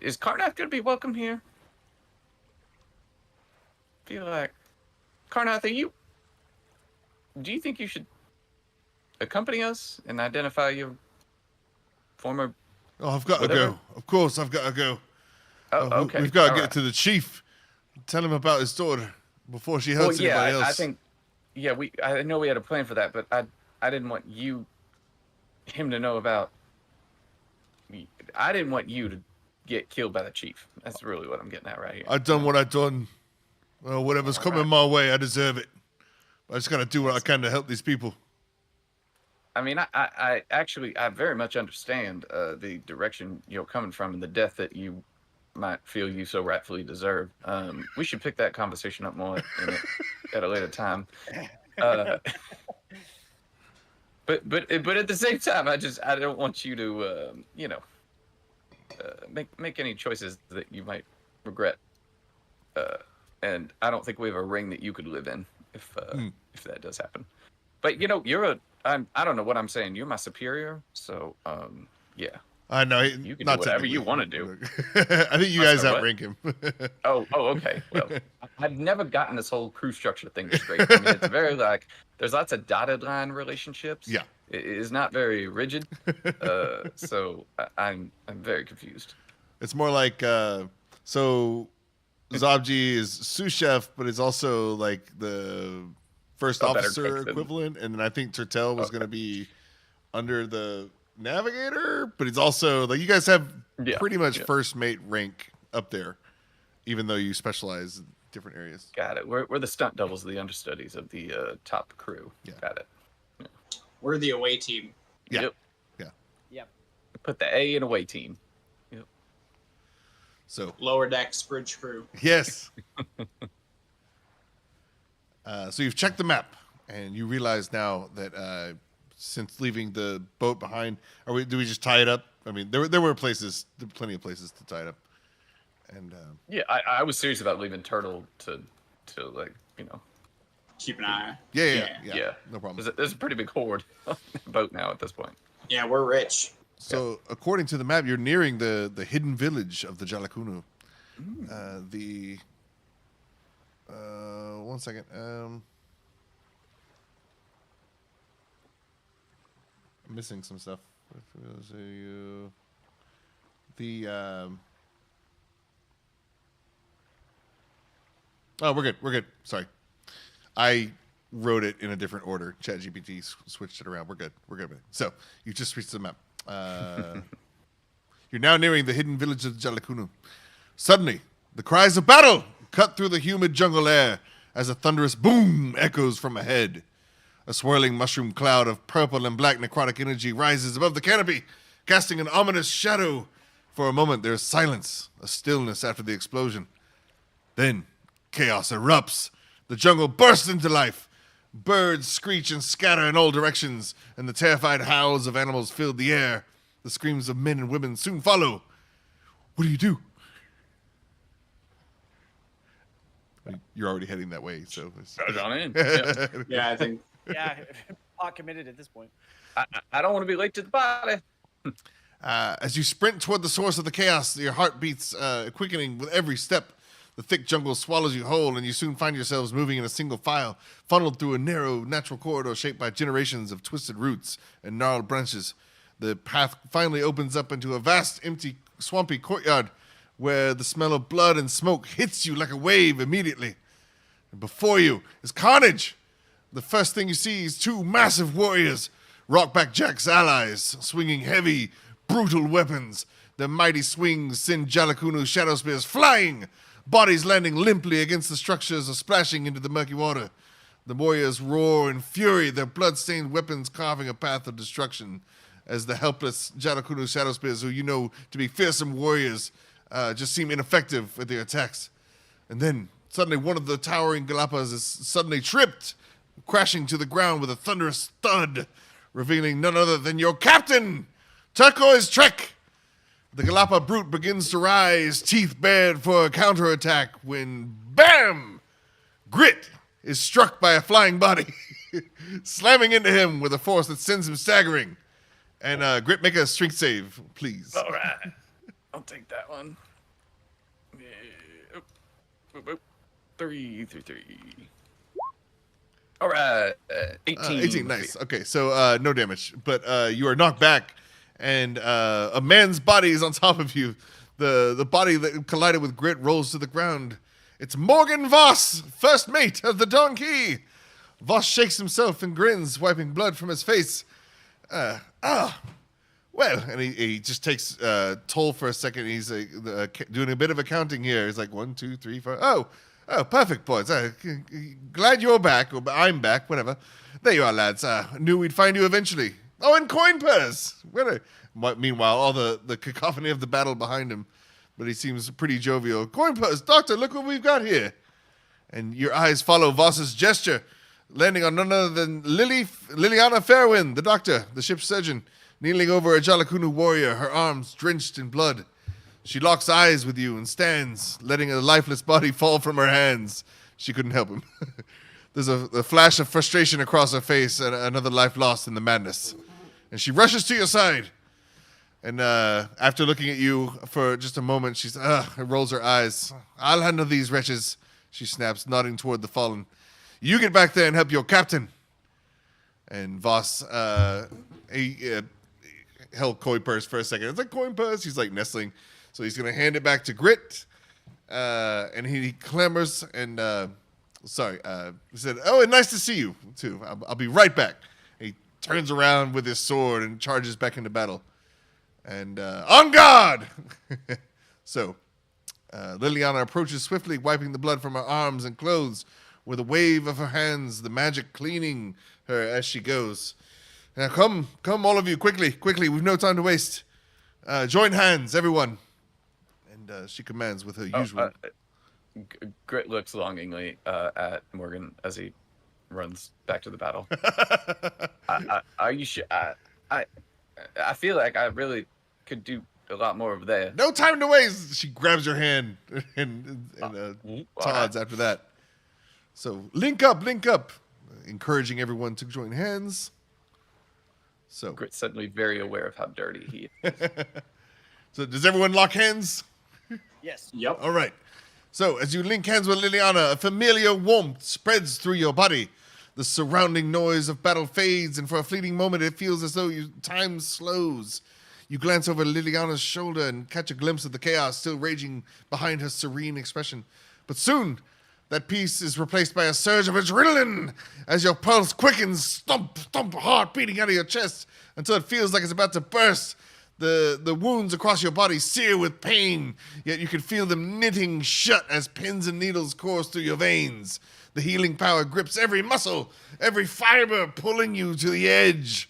[SPEAKER 2] is Karnath gonna be welcome here? Feel like Karnath, do you think you should accompany us and identify your former?
[SPEAKER 1] Oh, I've got to go. Of course, I've got to go.
[SPEAKER 2] Oh, okay.
[SPEAKER 1] We've got to get to the chief. Tell him about his daughter before she hurts anybody else.
[SPEAKER 2] I think. Yeah, I know we had a plan for that, but I didn't want him to know about. I didn't want you to get killed by the chief. That's really what I'm getting at right here.
[SPEAKER 1] I've done what I've done. Well, whatever's coming my way, I deserve it. I just got to do what I can to help these people.
[SPEAKER 2] I mean, I actually very much understand the direction you're coming from and the death that you might feel you so rightfully deserve. We should pick that conversation up more at a later time. But at the same time, I don't want you to make any choices that you might regret. And I don't think we have a ring that you could live in if that does happen. But I don't know what I'm saying. You're my superior, so yeah.
[SPEAKER 1] I know.
[SPEAKER 2] You can do whatever you want to do.
[SPEAKER 1] I think you guys outrank him.
[SPEAKER 2] Oh, okay. Well, I've never gotten this whole crew structure thing straight. I mean, it's very there's lots of dotted line relationships.
[SPEAKER 1] Yeah.
[SPEAKER 2] It is not very rigid. So I'm very confused.
[SPEAKER 1] It's more like so Zabji is sous chef, but it's also like the first officer equivalent, and then I think Turtel was going to be under the navigator, but it's also like you guys have pretty much first mate rank up there, even though you specialize in different areas.
[SPEAKER 2] Got it. We're the stunt doubles, the understudies of the top crew.
[SPEAKER 1] Yeah.
[SPEAKER 2] Got it. Yeah.
[SPEAKER 4] We're the away team.
[SPEAKER 1] Yeah.
[SPEAKER 2] Yep.
[SPEAKER 1] Yeah.
[SPEAKER 5] Yep.
[SPEAKER 2] Put the A in away team. Yep.
[SPEAKER 1] So
[SPEAKER 4] lower decks bridge crew.
[SPEAKER 1] Yes. So you've checked the map, and you realize now that since leaving the boat behind, do we just tie it up? I mean, there were plenty of places to tie it up, and
[SPEAKER 2] yeah, I was serious about leaving Turtle to
[SPEAKER 4] keep an eye.
[SPEAKER 1] Yeah. No problem.
[SPEAKER 2] There's a pretty big horde on the boat now at this point.
[SPEAKER 4] Yeah, we're rich.
[SPEAKER 1] So, according to the map, you're nearing the hidden village of the Jalakunu. One second. I'm missing some stuff. Oh, we're good. We're good. Sorry. I wrote it in a different order. ChatGPT switched it around. We're good. We're good with it. So, you just reached the map. You're now nearing the hidden village of Jalakunu. Suddenly, the cries of battle cut through the humid jungle air as a thunderous boom echoes from ahead. A swirling mushroom cloud of purple and black necrotic energy rises above the canopy, casting an ominous shadow. For a moment, there is silence, a stillness after the explosion. Then, chaos erupts. The jungle bursts into life. Birds screech and scatter in all directions, and the terrified howls of animals fill the air. The screams of men and women soon follow. What do you do? You're already heading that way, so...
[SPEAKER 2] Charge on in. Yeah.
[SPEAKER 4] Yeah, I think.
[SPEAKER 5] Yeah, pot committed at this point.
[SPEAKER 2] I don't want to be late to the party.
[SPEAKER 1] As you sprint toward the source of the chaos, your heart beats quickening with every step. The thick jungle swallows you whole, and you soon find yourselves moving in a single file, funneled through a narrow, natural corridor shaped by generations of twisted roots and gnarled branches. The path finally opens up into a vast, empty, swampy courtyard where the smell of blood and smoke hits you like a wave immediately. And before you is carnage. The first thing you see is two massive warriors, Rockback Jack's allies, swinging heavy, brutal weapons. Their mighty swings send Jalakunu's shadow spears flying, bodies landing limply against the structures or splashing into the murky water. The warriors roar in fury, their blood-stained weapons carving a path of destruction, as the helpless Jalakunu shadow spears, who you know to be fearsome warriors, just seem ineffective with their attacks. And then, suddenly, one of the towering Galapas is suddenly tripped, crashing to the ground with a thunderous thud, revealing none other than your captain, Turquoise Trek. The Galapa brute begins to rise, teeth bared for a counterattack, when, bam! Grit is struck by a flying body, slamming into him with a force that sends him staggering. And Grit, make a strength save, please.
[SPEAKER 2] All right. I'll take that one. Yeah. Boop, boop. 3. All right. 18.
[SPEAKER 1] 18, nice. Okay, so no damage. But you are knocked back, and a man's body is on top of you. The body that collided with Grit rolls to the ground. It's Morgan Voss, first mate of the donkey. Voss shakes himself and grins, wiping blood from his face. Well, and he just takes toll for a second. He's doing a bit of accounting here. He's like 1, 2, 3, 4. Oh, perfect, boys. Glad you're back, or I'm back, whatever. There you are, lads. Knew we'd find you eventually. Oh, and coin purse. Meanwhile, all the cacophony of the battle behind him, but he seems pretty jovial. Coin purse, doctor, look what we've got here. And your eyes follow Voss's gesture, landing on none other than Liliana Fairwind, the doctor, the ship's surgeon, kneeling over a Jalakunu warrior, her arms drenched in blood. She locks eyes with you and stands, letting a lifeless body fall from her hands. She couldn't help him. There's a flash of frustration across her face and another life lost in the madness. And she rushes to your side. And after looking at you for just a moment, she rolls her eyes. I'll handle these wretches, she snaps, nodding toward the fallen. You get back there and help your captain. And Voss, he held coin purse for a second. It's like coin purse. He's like nestling. So he's going to hand it back to Grit. And he clambers and, he said, oh, and nice to see you, too. I'll be right back. And he turns around with his sword and charges back into battle. And, on guard! So, Liliana approaches swiftly, wiping the blood from her arms and clothes with a wave of her hands, the magic cleaning her as she goes. Now, come, all of you, quickly, we've no time to waste. Join hands, everyone. And she commands with her usual...
[SPEAKER 2] Grit looks longingly at Morgan as he runs back to the battle. Are you sure? I feel like I really could do a lot more over there.
[SPEAKER 1] No time to waste! She grabs your hand and Todd's after that. So, link up, encouraging everyone to join hands. So,
[SPEAKER 2] Grit's suddenly very aware of how dirty he is.
[SPEAKER 1] so does everyone lock hands?
[SPEAKER 5] Yes.
[SPEAKER 4] Yep.
[SPEAKER 1] All right. So, as you link hands with Liliana, a familiar warmth spreads through your body. The surrounding noise of battle fades, and for a fleeting moment, it feels as though time slows. You glance over Liliana's shoulder and catch a glimpse of the chaos still raging behind her serene expression. But soon, that peace is replaced by a surge of adrenaline as your pulse quickens, thump, thump, heart beating out of your chest until it feels like it's about to burst. The wounds across your body sear with pain, yet you can feel them knitting shut as pins and needles course through your veins. The healing power grips every muscle, every fiber, pulling you to the edge.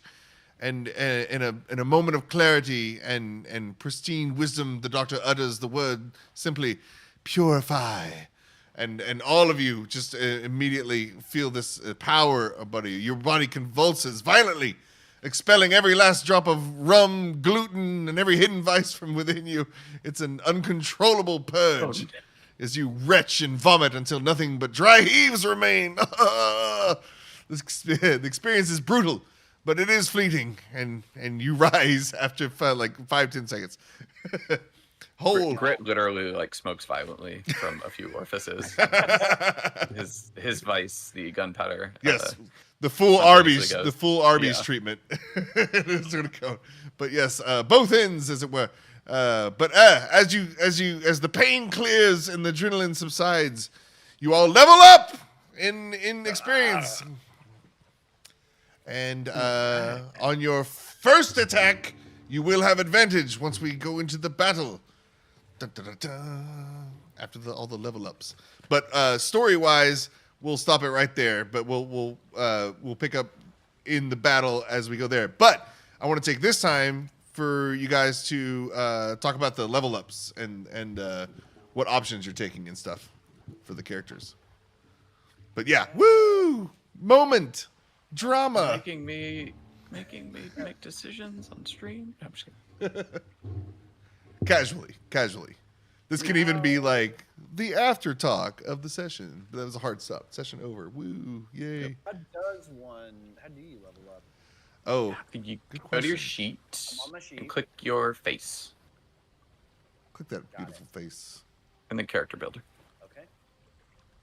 [SPEAKER 1] And in a moment of clarity and pristine wisdom, the doctor utters the word simply, purify. And all of you just immediately feel this power about you. Your body convulses violently, expelling every last drop of rum, gluten, and every hidden vice from within you. It's an uncontrollable purge as you retch and vomit until nothing but dry heaves remain. The experience is brutal, but it is fleeting, and you rise after like 5-10 seconds.
[SPEAKER 2] Grit literally like smokes violently from a few orifices. his vice, the gunpowder.
[SPEAKER 1] Yes, the full Arby's treatment. It's gonna go. But yes, both ends, as it were. But as the pain clears and the adrenaline subsides, you all level up in experience. And on your first attack, you will have advantage once we go into the battle. Dun, dun, dun, dun, after all the level ups. But story-wise, we'll stop it right there. But we'll pick up in the battle as we go there. But I want to take this time for you guys to talk about the level ups and what options you're taking and stuff for the characters. But yeah, woo! Moment. Drama.
[SPEAKER 2] Making me make decisions on stream. No, I'm just kidding.
[SPEAKER 1] Casually. This can even be like the after talk of the session. That was a hard stop. Session over. Woo! Yay!
[SPEAKER 5] How do you level up?
[SPEAKER 1] Oh,
[SPEAKER 2] You
[SPEAKER 1] good
[SPEAKER 2] go to your
[SPEAKER 1] question.
[SPEAKER 2] sheet
[SPEAKER 5] I'm on my sheet.
[SPEAKER 2] and click your face
[SPEAKER 1] Click that beautiful face.
[SPEAKER 2] and then character builder.
[SPEAKER 5] Okay.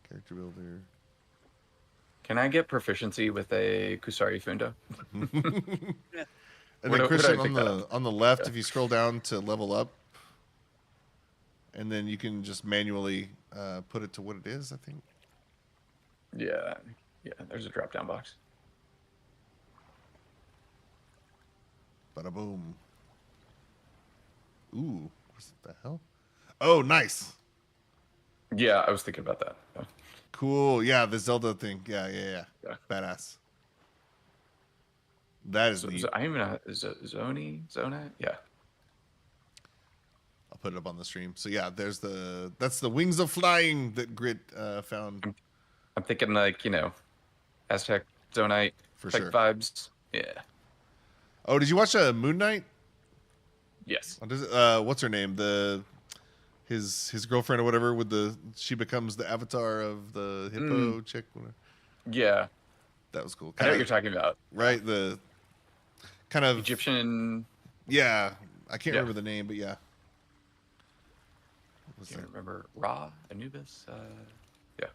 [SPEAKER 1] Character builder.
[SPEAKER 2] Can I get proficiency with a Kusari Fundo?
[SPEAKER 1] And
[SPEAKER 2] Where
[SPEAKER 1] then
[SPEAKER 2] do I
[SPEAKER 1] Christian
[SPEAKER 2] pick that up?
[SPEAKER 1] on the left, if you scroll down to level up, and then you can just manually put it to what it is, I think.
[SPEAKER 2] Yeah, there's a drop down box.
[SPEAKER 1] Bada boom. Ooh, what the hell? Oh, nice.
[SPEAKER 2] Yeah, I was thinking about that.
[SPEAKER 1] Cool. Yeah, the Zelda thing. Yeah.
[SPEAKER 2] Yeah.
[SPEAKER 1] Badass. That is neat.
[SPEAKER 2] I don't even know. Zona? Yeah.
[SPEAKER 1] I'll put it up on the stream. So yeah, that's the wings of flying that Grit found.
[SPEAKER 2] I'm thinking like, Aztec, Zonite,
[SPEAKER 1] For
[SPEAKER 2] type
[SPEAKER 1] sure.
[SPEAKER 2] vibes. Yeah.
[SPEAKER 1] Oh, did you watch Moon Knight?
[SPEAKER 2] Yes.
[SPEAKER 1] What's her name? His girlfriend or whatever she becomes the avatar of the hippo chick. Whatever.
[SPEAKER 2] Yeah.
[SPEAKER 1] That was cool.
[SPEAKER 2] I know what you're talking about.
[SPEAKER 1] Right? The kind of
[SPEAKER 2] Egyptian.
[SPEAKER 1] Yeah, I can't remember the name, but yeah. What was
[SPEAKER 2] Can't
[SPEAKER 1] that?
[SPEAKER 2] remember. Ra, Anubis. Yeah.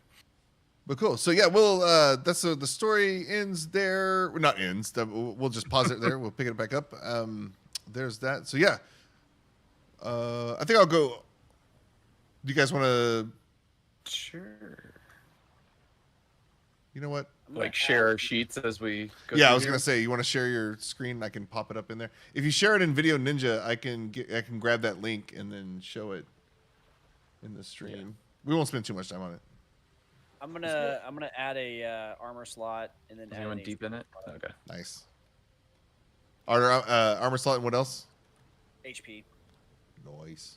[SPEAKER 1] But cool. So yeah, we'll that's the story ends there. Not ends. We'll just pause it there. We'll pick it back up. There's that. So yeah. I think I'll go. Do you guys want to?
[SPEAKER 2] Sure.
[SPEAKER 1] You know what?
[SPEAKER 2] Like share our sheets as we go.
[SPEAKER 1] Yeah, I
[SPEAKER 2] through
[SPEAKER 1] was
[SPEAKER 2] here?
[SPEAKER 1] gonna say, you want to share your screen? I can pop it up in there. If you share it in Video Ninja, I can grab that link and then show it in the stream.
[SPEAKER 2] Yeah.
[SPEAKER 1] We won't spend too much time on it.
[SPEAKER 5] I'm gonna add a armor slot and then
[SPEAKER 2] Is
[SPEAKER 5] add
[SPEAKER 2] anyone
[SPEAKER 5] an
[SPEAKER 2] deep in it? Okay.
[SPEAKER 1] Nice. Armor slot and what else?
[SPEAKER 5] HP.
[SPEAKER 1] Noise.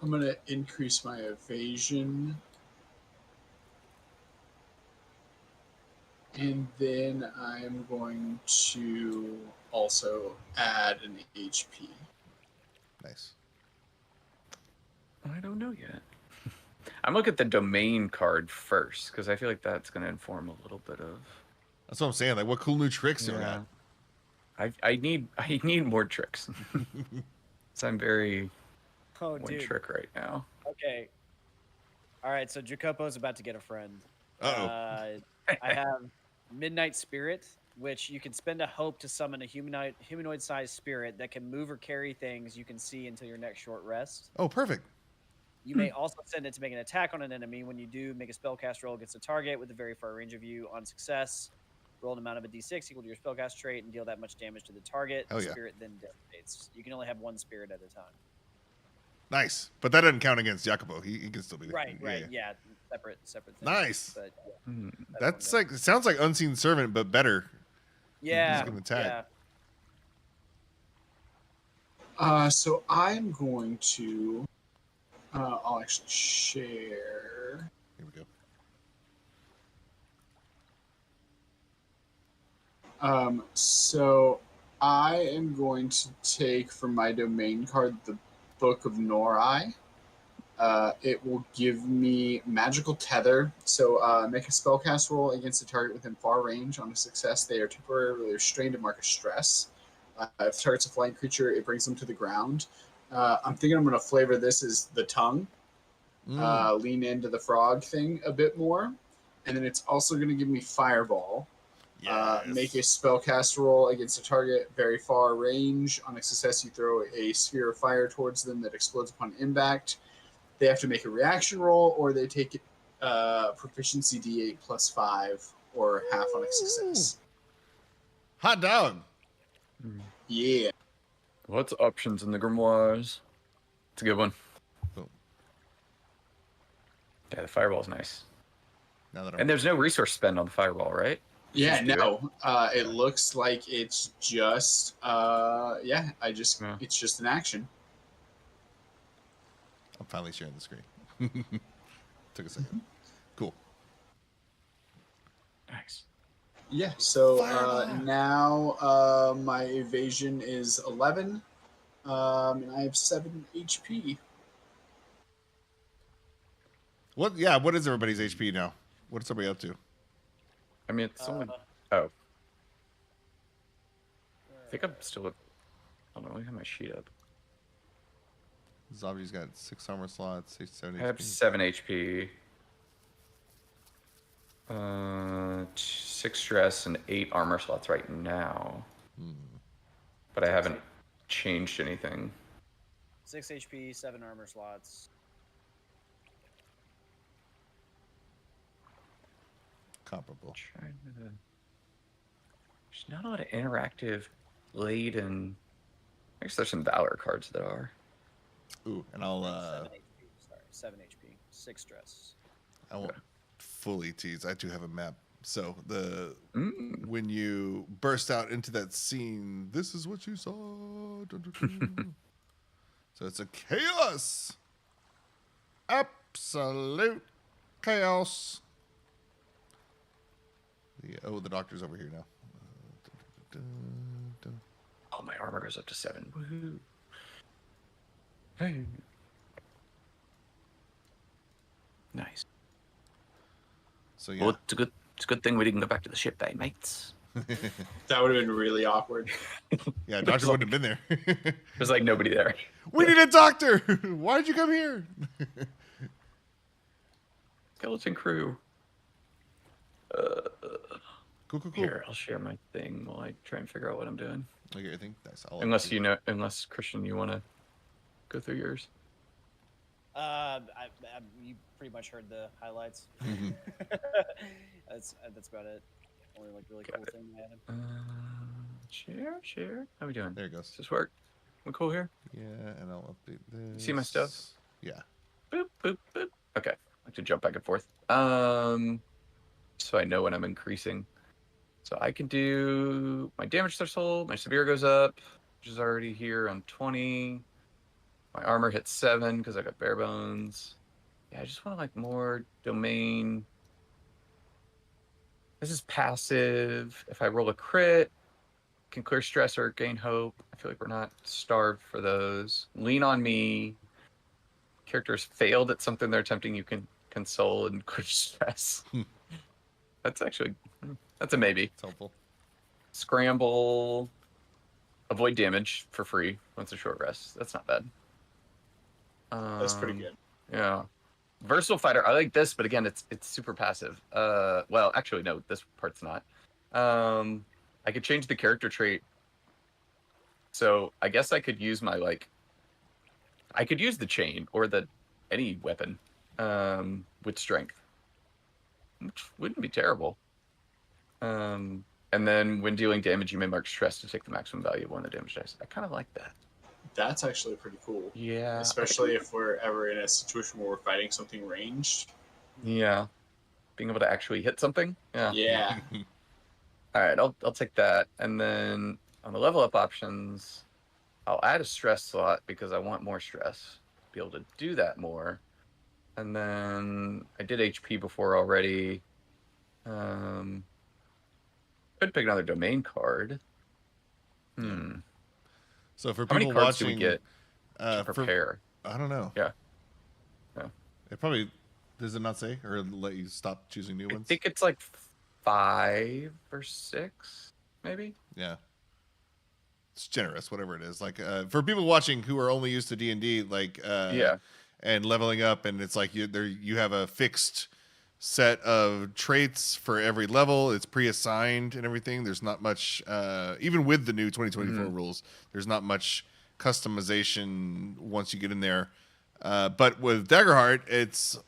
[SPEAKER 4] I'm gonna increase my evasion. And then I'm going to also add an HP.
[SPEAKER 1] Nice.
[SPEAKER 2] I don't know yet. I'm looking at the domain card first because I feel like that's going to inform a little bit of.
[SPEAKER 1] That's what I'm saying. Like, what cool new tricks you got?
[SPEAKER 2] I need more tricks. So I'm very
[SPEAKER 5] Oh,
[SPEAKER 2] one
[SPEAKER 5] dude.
[SPEAKER 2] trick right now.
[SPEAKER 5] Okay. All right, so Jacopo's about to get a friend.
[SPEAKER 1] Uh-oh.
[SPEAKER 5] I have Midnight Spirit, which you can spend a hope to summon a humanoid-sized spirit that can move or carry things you can see until your next short rest.
[SPEAKER 1] Oh, perfect.
[SPEAKER 5] You may also send it to make an attack on an enemy. When you do, make a spellcast roll against a target with a very far range of you. On success, roll an amount of a d6 equal to your spellcast trait and deal that much damage to the target.
[SPEAKER 1] Hell
[SPEAKER 5] The
[SPEAKER 1] yeah.
[SPEAKER 5] spirit then dissipates. You can only have one spirit at a time.
[SPEAKER 1] Nice. But that doesn't count against Jacopo. He can still be there.
[SPEAKER 5] Right. Yeah. Separate things.
[SPEAKER 1] Nice.
[SPEAKER 5] But,
[SPEAKER 1] That's like, it sounds like Unseen Servant, but better.
[SPEAKER 5] yeah.
[SPEAKER 1] He's gonna attack.
[SPEAKER 5] Yeah.
[SPEAKER 4] So I'm going to. I'll actually share.
[SPEAKER 1] Here we go.
[SPEAKER 4] So I am going to take from my domain card the Book of Norai. It will give me magical tether. So make a spellcast roll against a target within far range. On a success, they are temporarily restrained and mark as stress. If the target's a flying creature, it brings them to the ground. I'm thinking I'm going to flavor this as the tongue. Lean into the frog thing a bit more. And then it's also going to give me fireball.
[SPEAKER 1] Yes.
[SPEAKER 4] Make a spellcast roll against a target very far range. On a success, you throw a sphere of fire towards them that explodes upon impact. They have to make a reaction roll, or they take proficiency D8 plus 5, or half on a success.
[SPEAKER 1] Hot dog.
[SPEAKER 4] Yeah.
[SPEAKER 2] What's options in the grimoires? It's a good one.
[SPEAKER 1] Boom.
[SPEAKER 2] Yeah, the fireball's nice.
[SPEAKER 1] Now that I'm
[SPEAKER 2] And there's no resource spend on the fireball, right?
[SPEAKER 4] Yeah,
[SPEAKER 2] Just do
[SPEAKER 4] no. It looks like it's just it's just an action.
[SPEAKER 1] I'm finally sharing the screen. Took a second. Cool.
[SPEAKER 2] Nice.
[SPEAKER 4] Yeah, so
[SPEAKER 1] Fireball.
[SPEAKER 4] now my evasion is 11, and I have 7 HP.
[SPEAKER 1] What? Yeah. What is everybody's HP now? What's everybody up to?
[SPEAKER 2] I mean, it's only. Oh. I think I'm still at. Hold on, let me have my sheet up.
[SPEAKER 1] Zombie's got 6 armor slots, 7
[SPEAKER 2] I have
[SPEAKER 1] HP.
[SPEAKER 2] 7 HP. 6 stress and 8 armor slots right now. But I haven't changed anything.
[SPEAKER 5] 6 HP, 7 armor slots.
[SPEAKER 1] Comparable.
[SPEAKER 2] There's not a lot of interactive lead and. I guess there's some Valor cards that are.
[SPEAKER 1] Ooh, and I'll
[SPEAKER 5] 7 HP. Sorry, 7 HP. 6 stress.
[SPEAKER 1] I won't fully tease. I do have a map. So when you burst out into that scene, this is what you saw. Dun, dun, dun. So it's a chaos. Absolute chaos. The doctor's over here now.
[SPEAKER 2] Oh, my armor goes up to 7. Woohoo. Hey. Nice.
[SPEAKER 1] So yeah.
[SPEAKER 2] Well, it's a good thing we didn't go back to the ship, eh, mates?
[SPEAKER 4] That would have been really awkward.
[SPEAKER 1] Yeah, doctor wouldn't have been there.
[SPEAKER 2] There's like nobody there.
[SPEAKER 1] We need a doctor. Why did you come here?
[SPEAKER 2] Skeleton crew.
[SPEAKER 1] Cool.
[SPEAKER 2] Here, I'll share my thing while I try and figure out what I'm doing.
[SPEAKER 1] Okay, I think that's all.
[SPEAKER 2] Unless Christian, you want to go through yours.
[SPEAKER 5] You pretty much heard the highlights. That's about it. Only like really cool thing I added.
[SPEAKER 2] Share. How we doing?
[SPEAKER 1] There it goes.
[SPEAKER 2] Does this work? We cool here?
[SPEAKER 1] Yeah, and I'll update this.
[SPEAKER 2] See my stuff?
[SPEAKER 1] Yeah.
[SPEAKER 2] Boop, boop, boop. Okay. I like to jump back and forth. So I know when I'm increasing. So I can do my damage threshold. My severe goes up, which is already here on 20. My armor hits 7 because I got bare bones. Yeah, I just want like more domain. This is passive. If I roll a crit, can clear stress or gain hope. I feel like we're not starved for those. Lean on me. characters failed at something they're attempting, you can console and quench stress. That's a maybe.
[SPEAKER 1] It's helpful.
[SPEAKER 2] Scramble, avoid damage for free once a short rest. That's not bad.
[SPEAKER 4] That's pretty good.
[SPEAKER 2] Yeah. Versatile fighter. I like this, but again, it's super passive. Well, actually, no, this part's not. I could change the character trait. So I guess I could use my I could use the chain or any weapon with strength, which wouldn't be terrible. And then when dealing damage, you may mark stress to take the maximum value of one of the damage dice. I kind of like that.
[SPEAKER 4] That's actually pretty cool.
[SPEAKER 2] Yeah.
[SPEAKER 4] Especially if we're ever in a situation where we're fighting something ranged.
[SPEAKER 2] Yeah. Being able to actually hit something. Yeah.
[SPEAKER 4] Yeah.
[SPEAKER 2] All right, I'll take that. And then on the level up options, I'll add a stress slot because I want more stress to be able to do that more. And then I did HP before already. Could pick another domain card.
[SPEAKER 1] So for
[SPEAKER 2] How many
[SPEAKER 1] people
[SPEAKER 2] cards do
[SPEAKER 1] watching,
[SPEAKER 2] we get to prepare?
[SPEAKER 1] I don't know.
[SPEAKER 2] Yeah.
[SPEAKER 1] It probably does it not say or let you stop choosing new
[SPEAKER 2] I
[SPEAKER 1] ones?
[SPEAKER 2] think it's like 5 or 6, maybe.
[SPEAKER 1] Yeah. It's generous, whatever it is. Like for people watching who are only used to D&D, and leveling up, and it's like you have a fixed set of traits for every level. It's pre-assigned and everything. There's not much, even with the new 2024 rules, there's not much customization once you get in there. But with Daggerheart, it's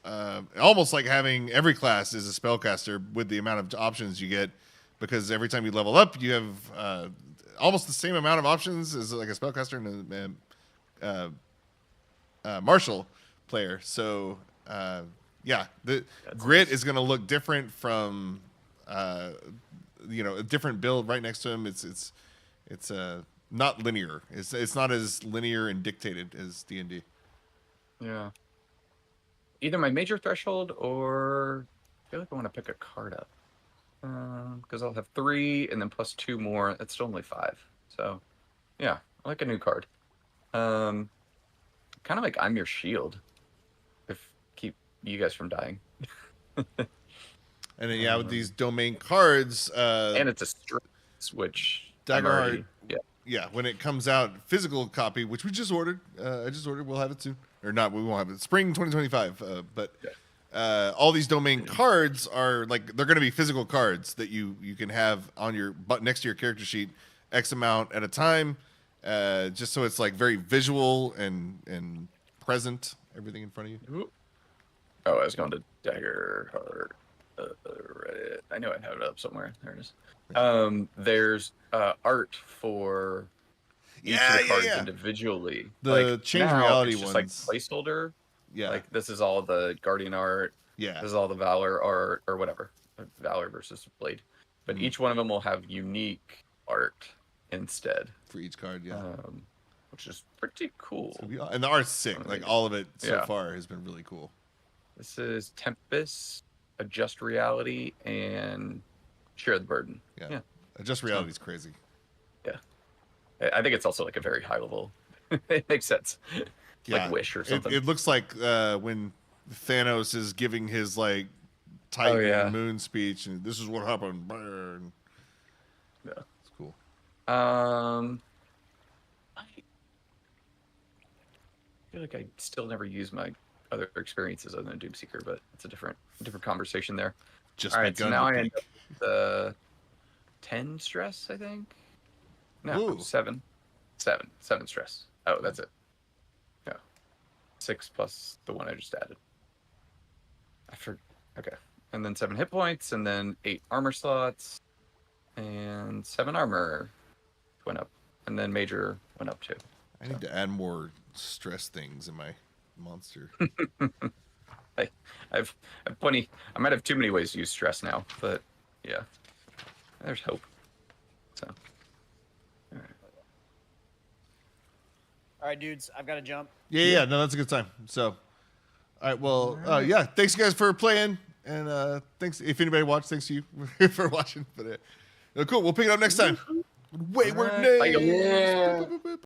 [SPEAKER 1] almost like having every class is a spellcaster with the amount of options you get, because every time you level up, you have almost the same amount of options as like a spellcaster and a martial player. So the grit is going to look different from a different build right next to him. It's not linear. It's not as linear and dictated as D&D.
[SPEAKER 2] Yeah. Either my major threshold or I feel like I want to pick a card up. Because I'll have 3 and then plus 2 more. That's still only 5. So, yeah, I like a new card. Kind of like I'm your shield. Keep you guys from dying.
[SPEAKER 1] And then, with these domain cards,
[SPEAKER 2] and it's a stress, which
[SPEAKER 1] Daggerheart. Yeah, when it comes out, physical copy, which we just ordered. I just ordered. We'll have it soon, or not? We won't have it. Spring 2025. But all these domain cards are like they're going to be physical cards that you can have on your next to your character sheet, X amount at a time, just so it's like very visual and present, everything in front of you.
[SPEAKER 2] Oh, I was going to Daggerheart. Reddit. I know I have it up somewhere. There it is. There's art for each of the cards individually.
[SPEAKER 1] The change reality
[SPEAKER 2] it's just
[SPEAKER 1] ones,
[SPEAKER 2] like placeholder.
[SPEAKER 1] Yeah,
[SPEAKER 2] like this is all the Guardian art.
[SPEAKER 1] Yeah,
[SPEAKER 2] this is all the Valor art or whatever, Valor versus Blade. But each one of them will have unique art instead
[SPEAKER 1] for each card. Yeah,
[SPEAKER 2] which is pretty cool.
[SPEAKER 1] And the art's sick. Like all of it so far has been really cool.
[SPEAKER 2] This is Tempest, Adjust Reality, and Share the Burden.
[SPEAKER 1] Yeah. Adjust Reality is crazy.
[SPEAKER 2] Yeah. I think it's also like a very high level. It makes sense. Like Wish or something.
[SPEAKER 1] It looks like when Thanos is giving his like Titan moon speech, and this is what happened.
[SPEAKER 2] Yeah.
[SPEAKER 1] It's cool.
[SPEAKER 2] I feel like I still never use my other experiences other than Doomseeker, but it's a different conversation there.
[SPEAKER 1] Just
[SPEAKER 2] all right, so now I end up with the 10 stress, I think. No, 7 stress. Oh, that's it. Yeah, 6 plus the one I just added. Okay, and then 7 hit points, and then 8 armor slots, and 7 armor went up, and then major went up too.
[SPEAKER 1] I need to add more stress things in my monster.
[SPEAKER 2] I've plenty. I might have too many ways to use stress now, but yeah, there's hope. So,
[SPEAKER 5] all right, dudes, I've got to jump.
[SPEAKER 1] Yeah, no, that's a good time. So, all right, well, thanks you guys for playing, and thanks if anybody watched. Thanks to you for watching. But cool, we'll pick it up next time. Wayward Knaves.
[SPEAKER 4] Yeah.